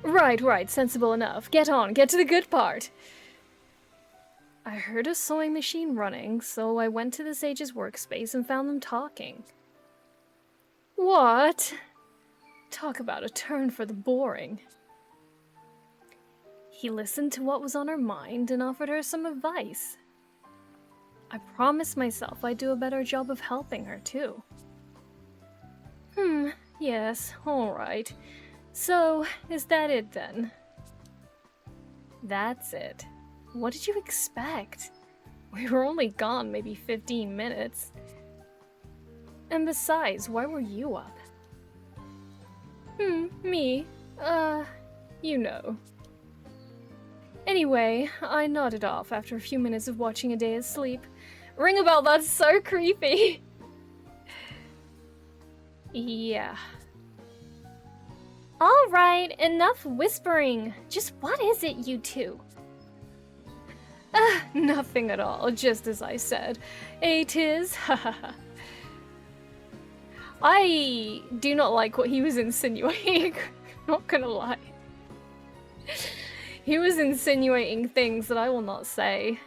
Right, sensible enough. Get on, get to the good part. I heard a sewing machine running, so I went to the sage's workspace and found them talking. What? Talk about a turn for the boring. He listened to what was on her mind and offered her some advice. I promised myself I'd do a better job of helping her, too. Yes, alright. So, is that it then? That's it. What did you expect? We were only gone maybe 15 minutes. And besides, why were you up? Me? You know. Anyway, I nodded off after a few minutes of watching A Day of Sleep. Ring a bell, that's so creepy! Yeah. Alright, enough whispering. Just what is it, you two? Nothing at all, just as I said. Tiz? Hahaha. I do not like what he was insinuating. Not gonna lie. He was insinuating things that I will not say.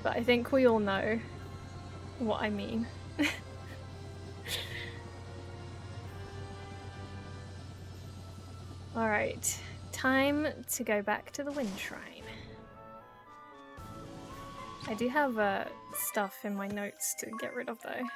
But I think we all know what I mean. Alright, time to go back to the Wind Shrine. I do have stuff in my notes to get rid of though.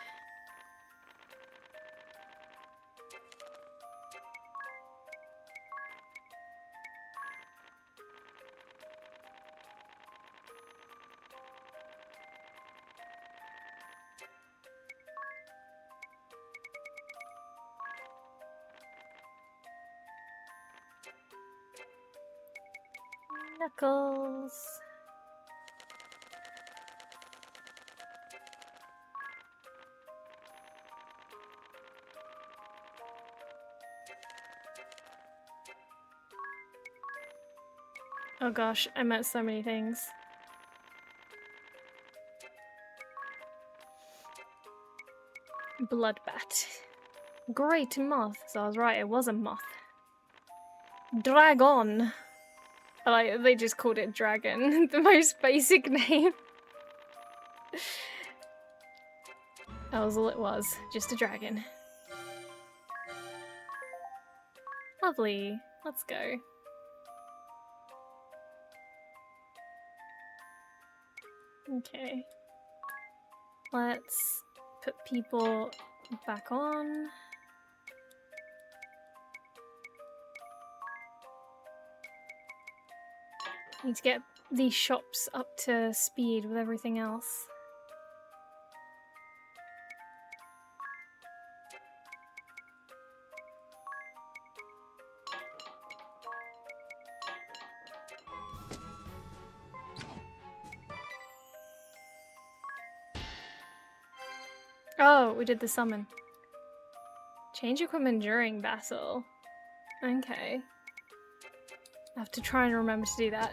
Knuckles. Oh gosh, I meant so many things. Bloodbat. Great moth. So I was right, it was a moth. Dragon. They just called it dragon. The most basic name. That was all it was. Just a dragon. Lovely. Let's go. Okay. Let's put people back on. Need to get these shops up to speed with everything else. Oh, we did the summon. Change equipment during battle. Okay. I have to try and remember to do that.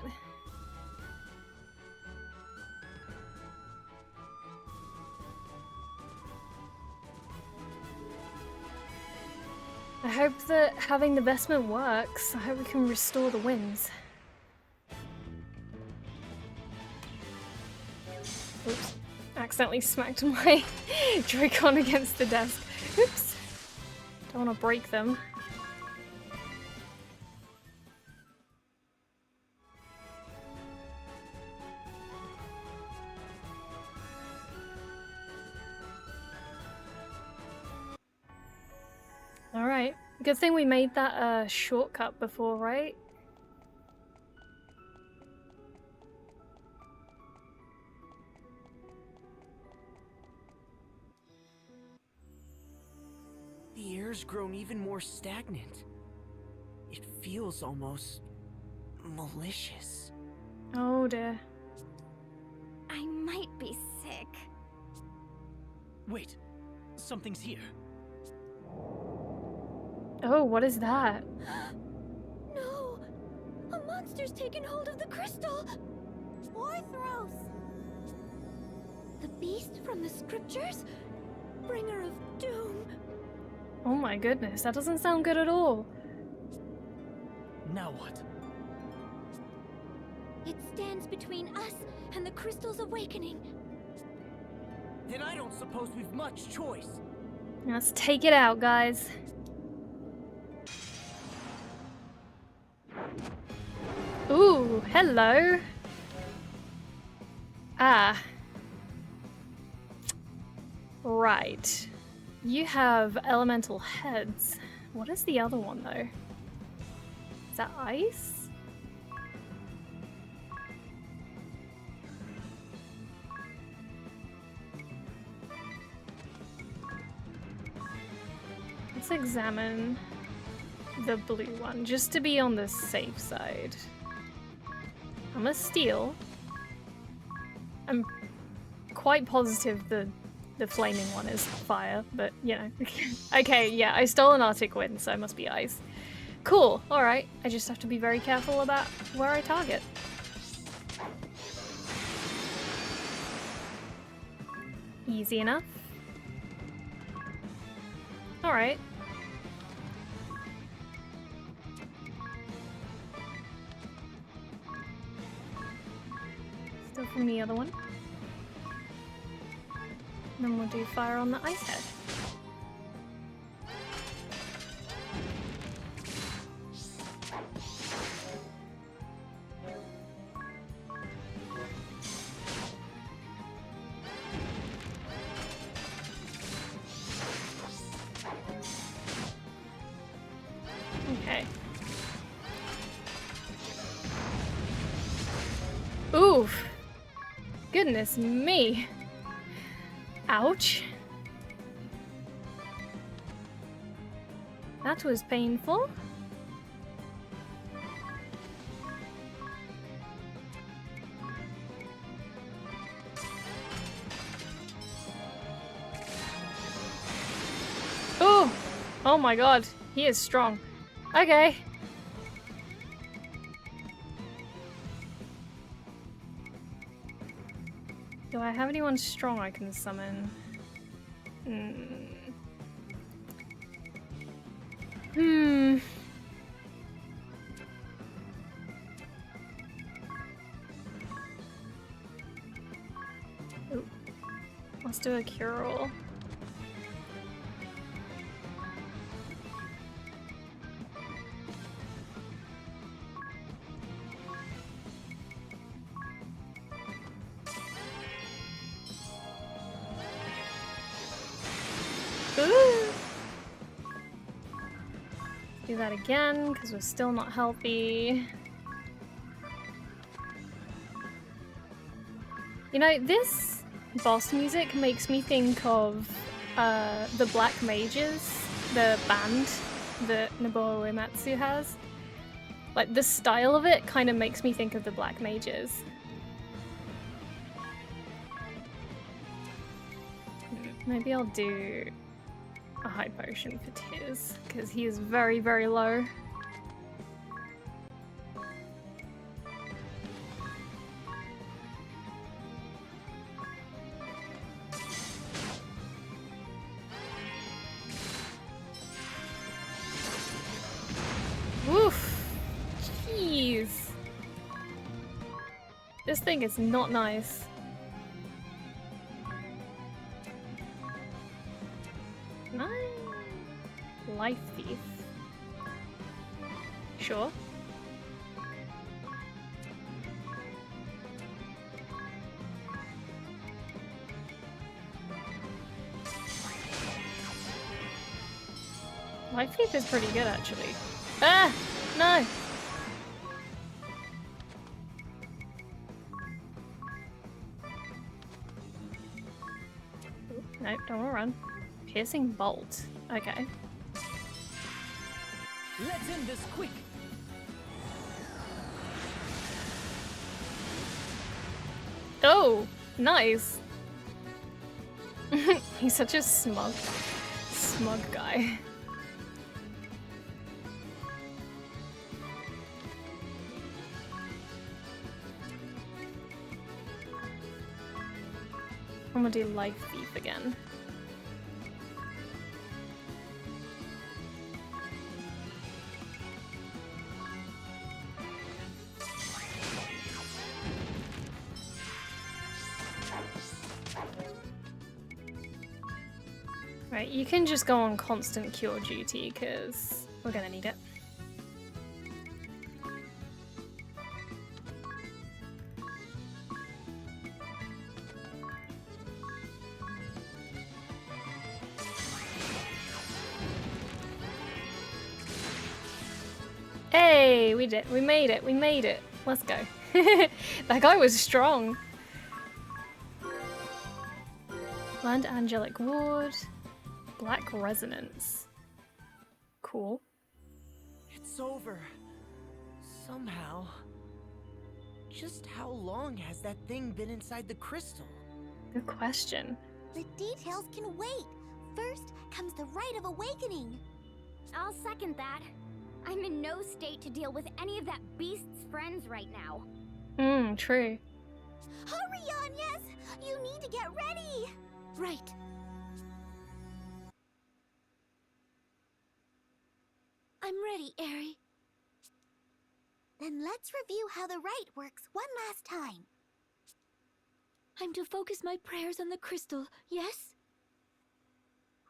I hope that having the vestment works. I hope we can restore the winds. Oops. Accidentally smacked my Joy-Con against the desk. Oops. Don't want to break them. Alright. Good thing we made that shortcut before, right? The air's grown even more stagnant. It feels almost malicious. Oh dear. I might be sick. Wait, something's here. Oh, what is that? No! A monster's taken hold of the crystal! Orthros! The beast from the scriptures? Bringer of doom. Oh my goodness, that doesn't sound good at all. Now what? It stands between us and the crystal's awakening. Then I don't suppose we've much choice. Let's take it out, guys. Ooh, hello. Ah. Right. You have elemental heads. What is the other one, though? Is that ice? Let's examine the blue one, just to be on the safe side. I'm gonna steal. I'm quite positive the flaming one is fire, but you know. Okay, yeah, I stole an Arctic Wind, so it must be ice. Cool, alright. I just have to be very careful about where I target. Easy enough. Alright. Still from the other one. Then we'll do fire on the ice head. Okay. Oof. Goodness me. Ouch. That was painful. Oh! Oh my god, he is strong. Okay. Do I have anyone strong I can summon? Ooh. Let's do a cure-all. Do that again, because we're still not healthy. You know, this boss music makes me think of the Black Mages, the band that Nobuo Uematsu has. Like, the style of it kind of makes me think of the Black Mages. Maybe I'll do a high potion for Tears, because he is very, very low. Woof! Jeez! This thing is not nice. life thief. Sure. Life thief is pretty good, actually. Ah! No! Ooh, nope, don't wanna run. Piercing bolt. Okay. Let's end this quick. Oh! Nice! He's such a smug guy. I'm gonna do life thief again. Right, you can just go on constant cure duty because we're gonna need it. Hey, we did. We made it. We made it. Let's go. That guy was strong. Land angelic wood. Black resonance. Cool. It's over. Somehow. Just how long has that thing been inside the crystal? Good question. The details can wait. First comes the rite of awakening. I'll second that. I'm in no state to deal with any of that beast's friends right now. True. Hurry, Agnes! You need to get ready! Right. I'm ready, Aerie. Then let's review how the rite works one last time. I'm to focus my prayers on the crystal, yes?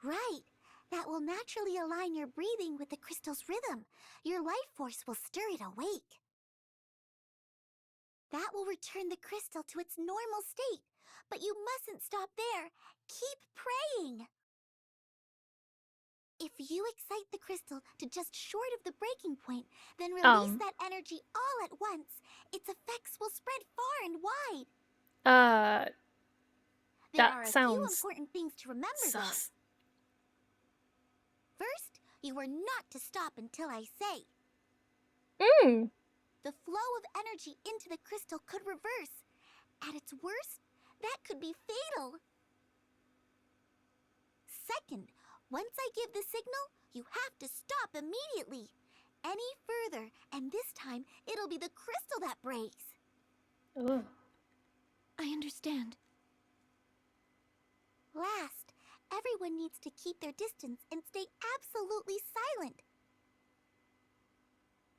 Right. That will naturally align your breathing with the crystal's rhythm. Your life force will stir it awake. That will return the crystal to its normal state. But you mustn't stop there. Keep praying. If you excite the crystal to just short of the breaking point, then release that energy all at once. Its effects will spread far and wide. There are a few important things to remember, though. First, you are not to stop until I say. The flow of energy into the crystal could reverse. At its worst, that could be fatal. Second, once I give the signal, you have to stop immediately. Any further, and this time, it'll be the crystal that breaks. Ooh. I understand. Last, everyone needs to keep their distance and stay absolutely silent.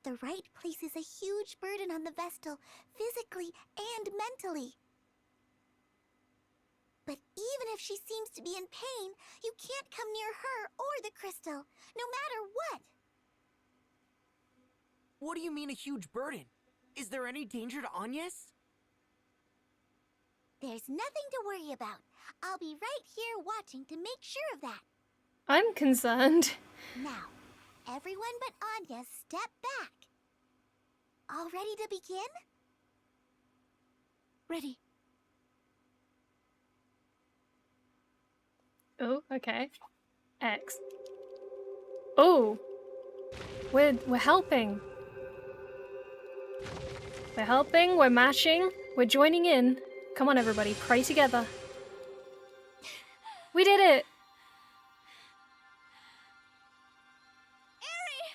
The rite places a huge burden on the Vestal, physically and mentally. But even if she seems to be in pain, you can't come near her or the crystal, no matter what. What do you mean a huge burden? Is there any danger to Agnes? There's nothing to worry about. I'll be right here watching to make sure of that. I'm concerned. Now, everyone but Anya step back. All ready to begin? Ready. Oh, okay. X. Oh! We're helping. We're helping, we're mashing, we're joining in. Come on everybody, pray together. We did it! Aerie!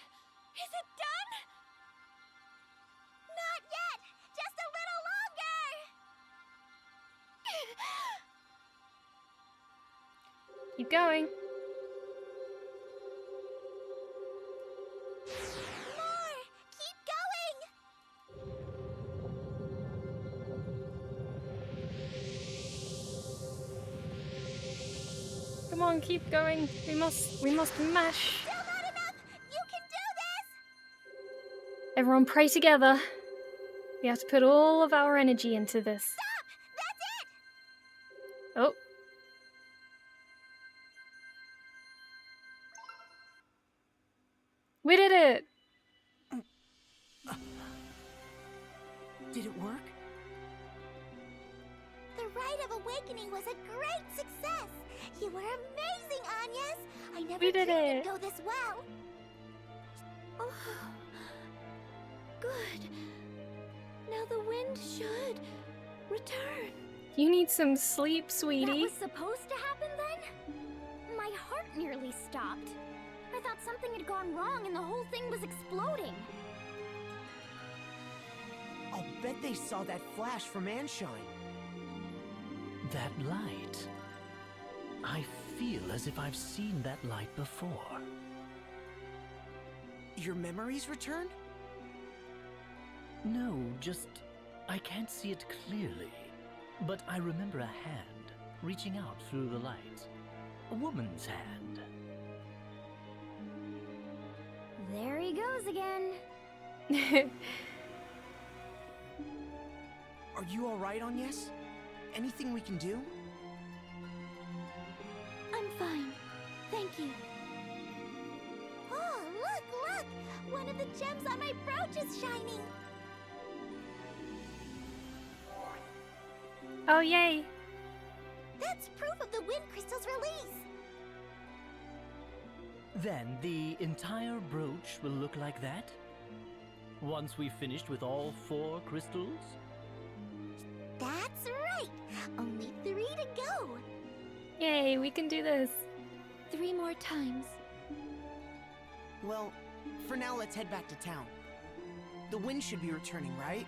Is it done? Not yet! Just a little longer! Keep going. More! Keep going! Come on, keep going. We must mash. Still not Everyone pray together. We have to put all of our energy into this. Stop! That's it! Oh. We did it! Did it work? The Rite of Awakening was a great success! You were amazing, Agnes! I never We did dreamed it. it'd go this well. Oh, good. Now the wind should return. You need some sleep, That sweetie. was supposed to happen then? My heart nearly stopped. I thought something had gone wrong and the whole thing was exploding. I'll bet they saw that flash from Anshine. That light. I feel as if I've seen that light before. Your memories returned? No, just I can't see it clearly. But I remember a hand reaching out through the light. A woman's hand. There he goes again. Are you alright, Agnes? Anything we can do? I'm fine. Thank you. Oh, look! One of the gems on my brooch is shining! Oh, yay. That's proof of the wind crystal's release! Then the entire brooch will look like that? Once we've finished with all 4 crystals? That's right! Only 3 to go! Yay, we can do this. 3 more times. Well, for now let's head back to town. The wind should be returning, right?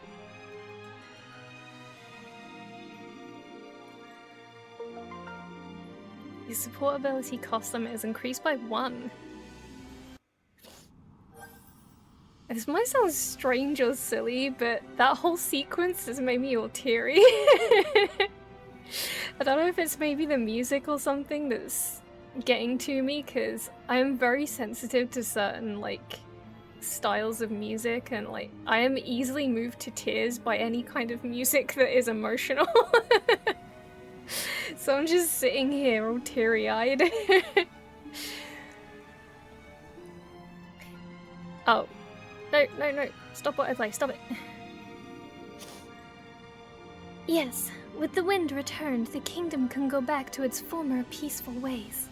Your support ability cost limit is increased by 1. This might sound strange or silly, but that whole sequence has made me all teary. I don't know if it's maybe the music or something that's getting to me, because I'm very sensitive to certain, like, styles of music, and, like, I am easily moved to tears by any kind of music that is emotional. So I'm just sitting here all teary-eyed. Oh. No. Stop what I play. Stop it. Yes, with the wind returned, the kingdom can go back to its former peaceful ways.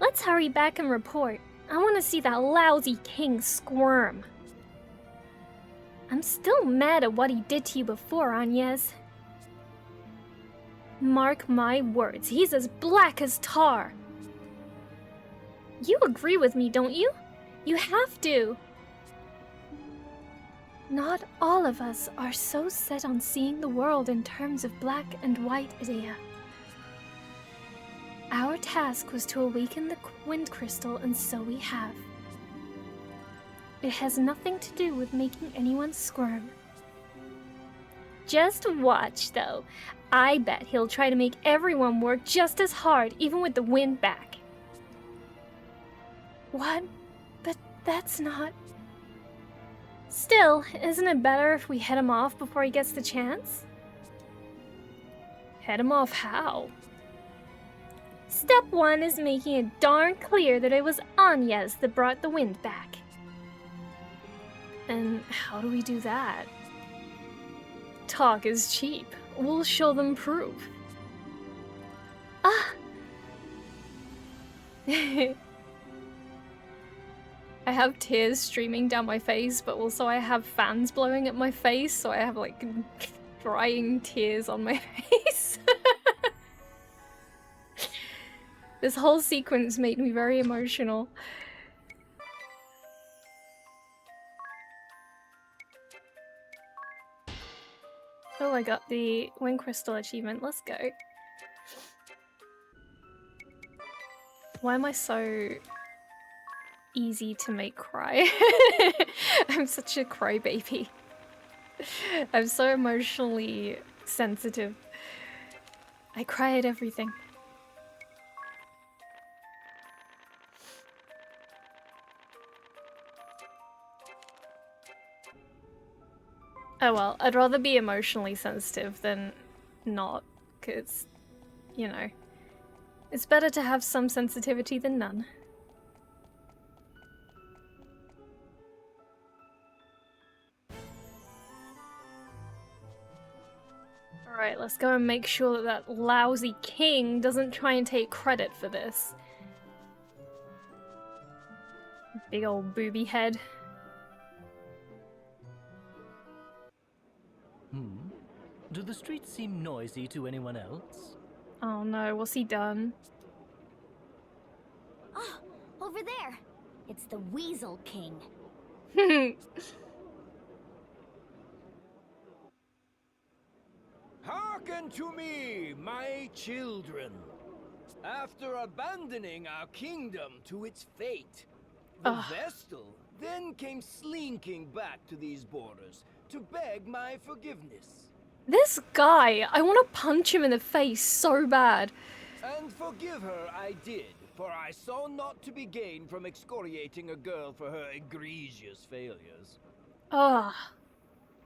Let's hurry back and report. I want to see that lousy king squirm. I'm still mad at what he did to you before, Agnes. Mark my words, he's as black as tar. You agree with me, don't you? You have to. Not all of us are so set on seeing the world in terms of black and white, Idea. Our task was to awaken the wind crystal, and so we have. It has nothing to do with making anyone squirm. Just watch, though. I bet he'll try to make everyone work just as hard, even with the wind back. What? But that's not... Still, isn't it better if we head him off before he gets the chance? Head him off how? Step 1 is making it darn clear that it was Agnes that brought the wind back. And how do we do that? Talk is cheap. We'll show them proof. Ah! I have tears streaming down my face, but also I have fans blowing at my face, so I have like drying tears on my face. This whole sequence made me very emotional. Oh, I got the Wind Crystal achievement. Let's go. Why am I so easy to make cry? I'm such a crybaby. I'm so emotionally sensitive. I cry at everything. Oh well, I'd rather be emotionally sensitive than not, because, you know, it's better to have some sensitivity than none. Alright, let's go and make sure that that lousy king doesn't try and take credit for this. Big old booby head. Do the streets seem noisy to anyone else? Oh no, what's he done? Oh, over there. It's the Weasel King. Hearken to me, my children. After abandoning our kingdom to its fate, the Vestal then came slinking back to these borders to beg my forgiveness. This guy, I want to punch him in the face so bad. And forgive her I did, for I saw naught to be gained from excoriating a girl for her egregious failures. Ugh.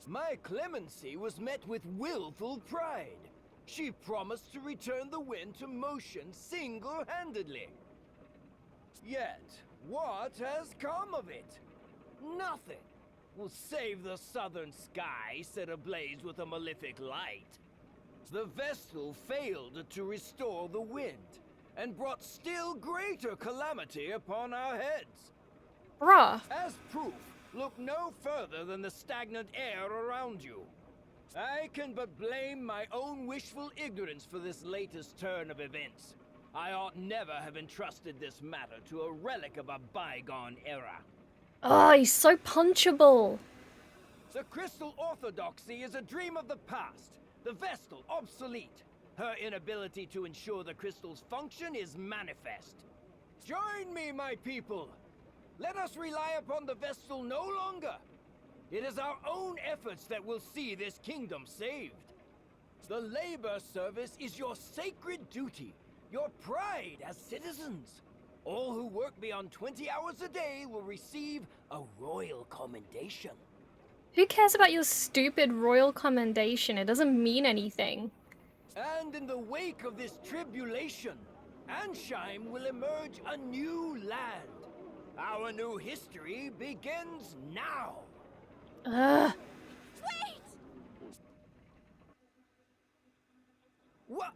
My clemency was met with willful pride. She promised to return the wind to motion single-handedly. Yet, what has come of it? Nothing. Will save the southern sky set ablaze with a malefic light. The Vestal failed to restore the wind, and brought still greater calamity upon our heads. Bruh. As proof, look no further than the stagnant air around you. I can but blame my own wishful ignorance for this latest turn of events. I ought never have entrusted this matter to a relic of a bygone era. Oh, he's so punchable. The crystal orthodoxy is a dream of the past. The Vestal obsolete. Her inability to ensure the crystal's function is manifest. Join me, my people. Let us rely upon the Vestal no longer. It is our own efforts that will see this kingdom saved. The labor service is your sacred duty, your pride as citizens. All who work beyond 20 hours a day will receive a royal commendation. Who cares about your stupid royal commendation? It doesn't mean anything. And in the wake of this tribulation, Ansheim will emerge a new land. Our new history begins now. Ugh. Wait! What?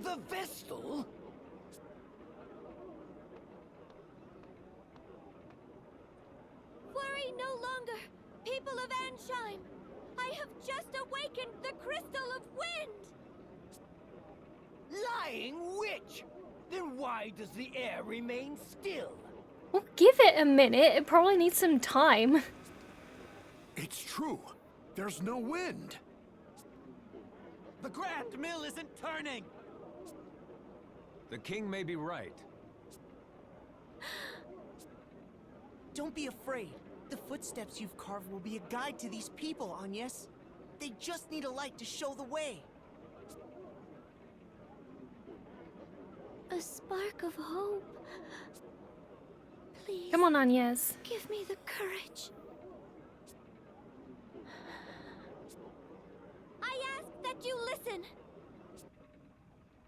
The Vestal? Worry no longer, people of Ansheim. I have just awakened the Crystal of Wind. Lying witch! Then why does the air remain still? Well, give it a minute. It probably needs some time. It's true. There's no wind. The Grand Mill isn't turning! The king may be right. Don't be afraid. The footsteps you've carved will be a guide to these people, Agnes. They just need a light to show the way. A spark of hope. Please. Come on, Agnes. Give me the courage. I ask that you listen.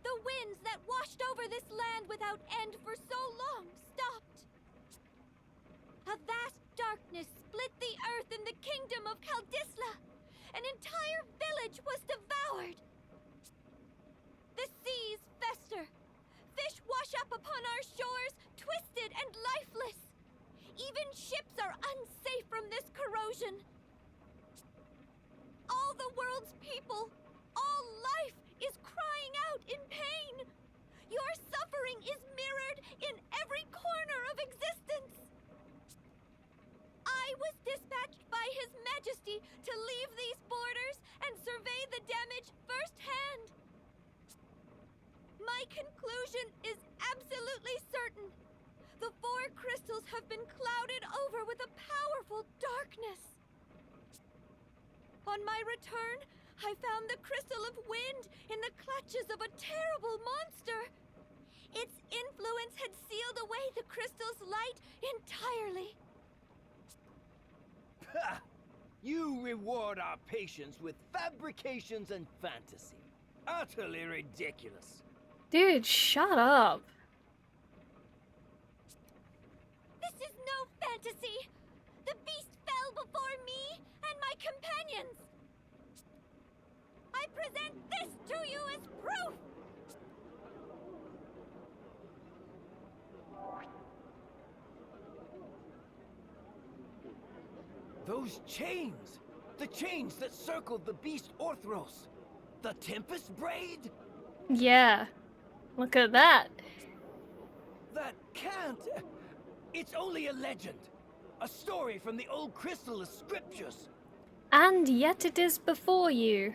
The winds that washed over this land without end for so long stopped. A vast darkness split the earth in the kingdom of Kaldisla. An entire village was devoured. The seas fester. Fish wash up upon our shores, twisted and lifeless. Even ships are unsafe from this corrosion. All the world's people, all life is crying out in pain. Your suffering is mirrored in every corner of existence. I was dispatched by His Majesty to leave these borders and survey the damage firsthand. My conclusion is absolutely certain. The four crystals have been clouded over with a powerful darkness. On my return, I found the Crystal of Wind in the clutches of a terrible monster. Its influence had sealed away the crystal's light entirely. You reward our patience with fabrications and fantasy. Utterly ridiculous. Dude, shut up. This is no fantasy! The beast fell before me and my companions! I present this to you as proof! Those chains! The chains that circled the beast Orthros! The Tempest Braid? Yeah. Look at that. That can't... It's only a legend. A story from the old crystalist scriptures. And yet it is before you.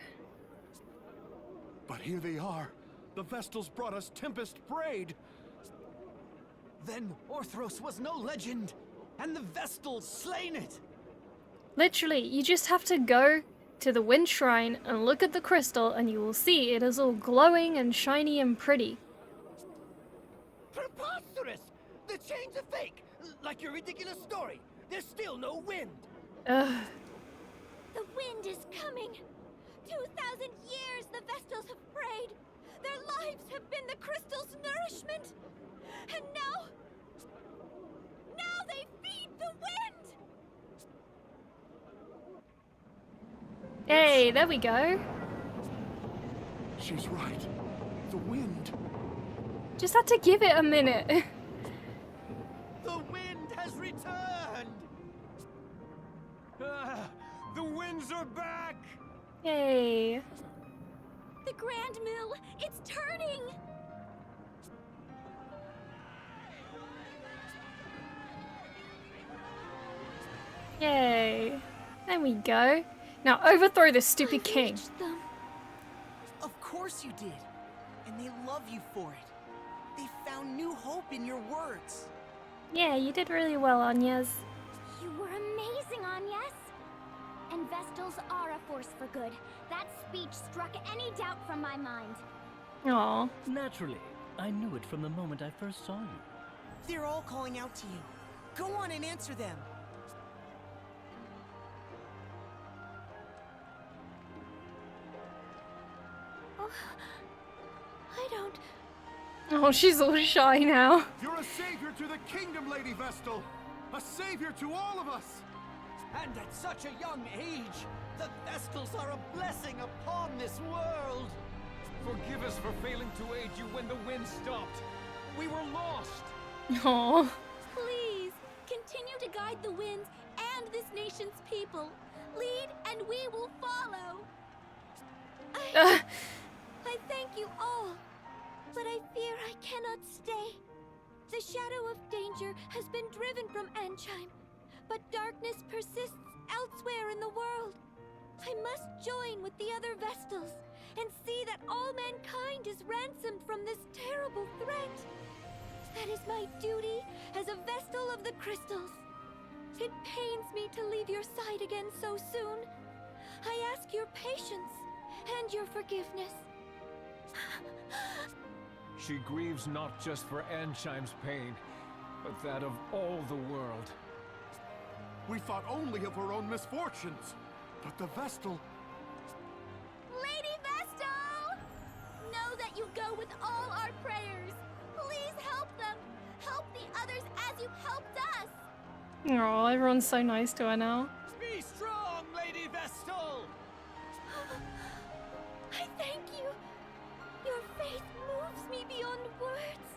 But here they are. The Vestals brought us Tempest Braid. Then Orthros was no legend, and the Vestals slain it. Literally, you just have to go to the Wind Shrine and look at the crystal and you will see it is all glowing and shiny and pretty. Preposterous! The chains are fake! Like your ridiculous story. There's still no wind. Ugh. The wind is coming! 2,000 years the Vestals have prayed! Their lives have been the crystal's nourishment! And now... Now they feed the wind! Hey, there we go. She's right. The wind. Just had to give it a minute. The wind has returned! The winds are back! Yay. The Grand Mill, it's turning! Yay. There we go. Now overthrow this stupid king. Them. Of course you did. And they love you for it. They found new hope in your words. Yeah, you did really well, Agnes. You were amazing, Agnes! And Vestals are a force for good. That speech struck any doubt from my mind. Aw. Naturally, I knew it from the moment I first saw you. They're all calling out to you. Go on and answer them. I don't... Oh, she's all shy now. You're a savior to the kingdom, Lady Vestal. A savior to all of us. And at such a young age, the Vestals are a blessing upon this world. Forgive us for failing to aid you when the wind stopped. We were lost. Aw. Please, continue to guide the winds and this nation's people. Lead and we will follow. I thank you all, but I fear I cannot stay. The shadow of danger has been driven from Anchime, but darkness persists elsewhere in the world. I must join with the other Vestals and see that all mankind is ransomed from this terrible threat. That is my duty as a Vestal of the Crystals. It pains me to leave your side again so soon. I ask your patience and your forgiveness. She grieves not just for Anchime's pain, but that of all the world. We thought only of our own misfortunes. But the Vestal... Lady Vestal! Know that you go with all our prayers. Please help them. Help the others as you helped us. Oh, everyone's so nice to her now. Be strong, Lady Vestal! I thank you. Your faith moves me beyond words.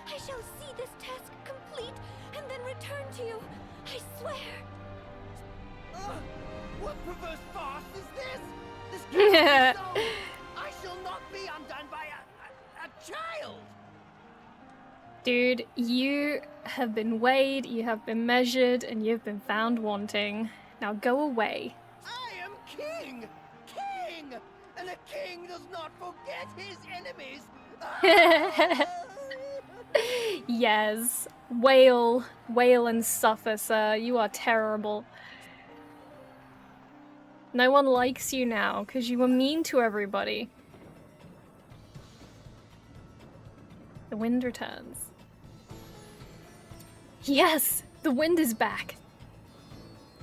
I shall see this task complete and then return to you. I swear. What perverse farce is this? This Yeah. cannot be so. I shall not be undone by a child. Dude, you have been weighed, you have been measured, and you've been found wanting. Now go away. I am king! King! And a king does not forget his enemies! Yes. Wail. Wail and suffer, sir. You are terrible. No one likes you now, because you were mean to everybody. The wind returns. Yes! The wind is back!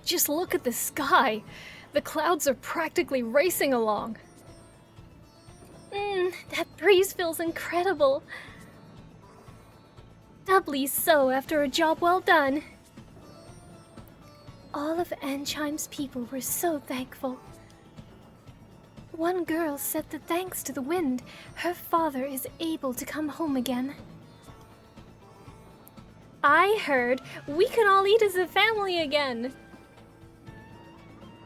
Just look at the sky. The clouds are practically racing along. That breeze feels incredible. Doubly so after a job well done. All of Anchime's people were so thankful. One girl said that thanks to the wind, her father is able to come home again. I heard we can all eat as a family again.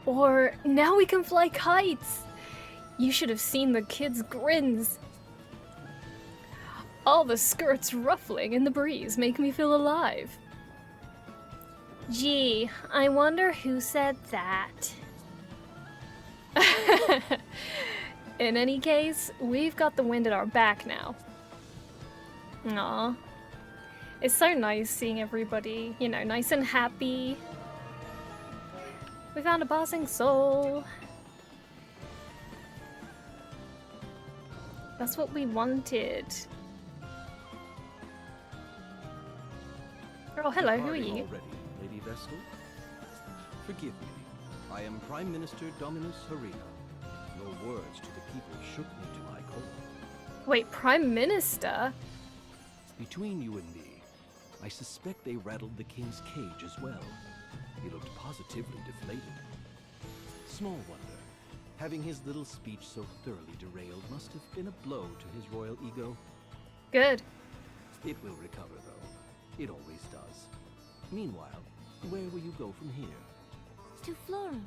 Or now we can fly kites. You should have seen the kids' grins. All the skirts ruffling in the breeze make me feel alive. Gee, I wonder who said that. In any case, we've got the wind at our back now. Aw. It's so nice seeing everybody, you know, nice and happy. We found a passing soul. That's what we wanted. Oh, hello, who are you? Already, Lady Vestal? Forgive me. I am Prime Minister Dominus Harina. Your words to the people shook me to my core. Wait, Prime Minister? Between you and me, I suspect they rattled the king's cage as well. He looked positively deflated. Small wonder. Having his little speech so thoroughly derailed must have been a blow to his royal ego. Good. It will recover, though. It always does. Meanwhile, where will you go from here? To Florum,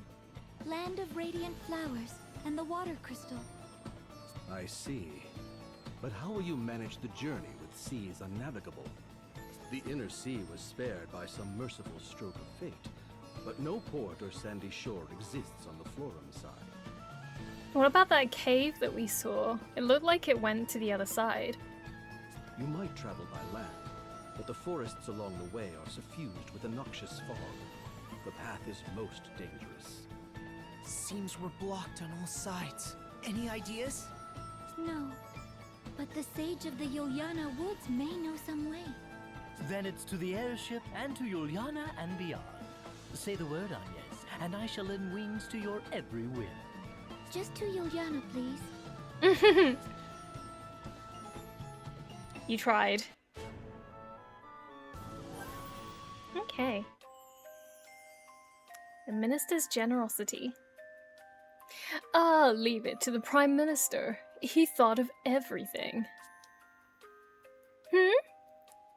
land of radiant flowers and the water crystal. I see. But how will you manage the journey with seas unnavigable? The inner sea was spared by some merciful stroke of fate, but no port or sandy shore exists on the Florum side. What about that cave that we saw? It looked like it went to the other side. You might travel by land, but the forests along the way are suffused with a noxious fog. The path is most dangerous. Seems we're blocked on all sides. Any ideas? No, but the sage of the Yuliana Woods may know some way. Then it's to the airship and to Juliana and beyond. Say the word, Agnes, and I shall lend wings to your every whim. Just to Yuliana, please. You tried. Okay. The minister's generosity. Ah, leave it to the Prime Minister. He thought of everything.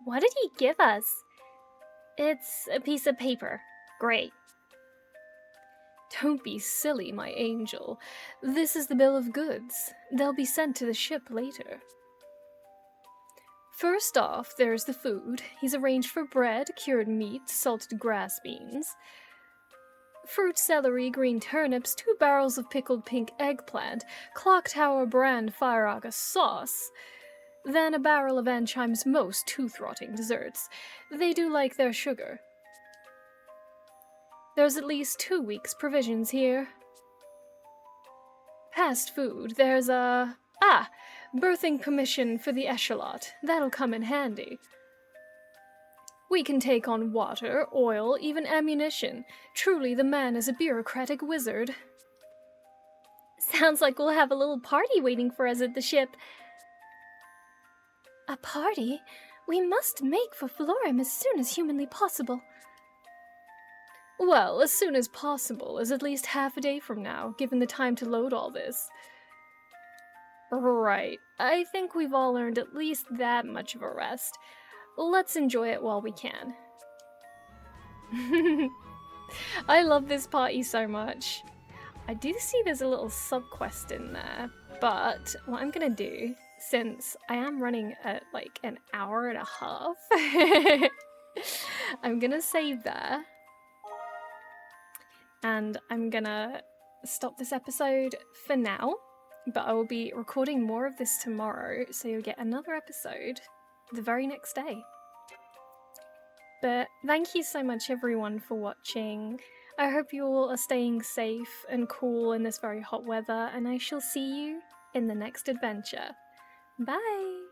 What did he give us? It's a piece of paper. Great. Don't be silly, my angel. This is the bill of goods. They'll be sent to the ship later. First off, there's the food. He's arranged for bread, cured meat, salted grass beans, fruit, celery, green turnips, 2 barrels of pickled pink eggplant, Clock Tower brand Fire August sauce, then a barrel of Anchime's most tooth-rotting desserts. They do like their sugar. There's at least 2 weeks' provisions here. Past food, there's a... birthing permission for the echelot. That'll come in handy. We can take on water, oil, even ammunition. Truly, the man is a bureaucratic wizard. Sounds like we'll have a little party waiting for us at the ship. A party? We must make for Florum as soon as humanly possible. Well, as soon as possible is at least half a day from now, given the time to load all this. Right, I think we've all earned at least that much of a rest. Let's enjoy it while we can. I love this party so much. I do see there's a little sub-quest in there, but what I'm gonna do, since I am running at like an hour and a half, I'm gonna save there. And I'm gonna stop this episode for now, but I will be recording more of this tomorrow, so you'll get another episode the very next day. But thank you so much everyone for watching. I hope you all are staying safe and cool in this very hot weather, and I shall see you in the next adventure. Bye!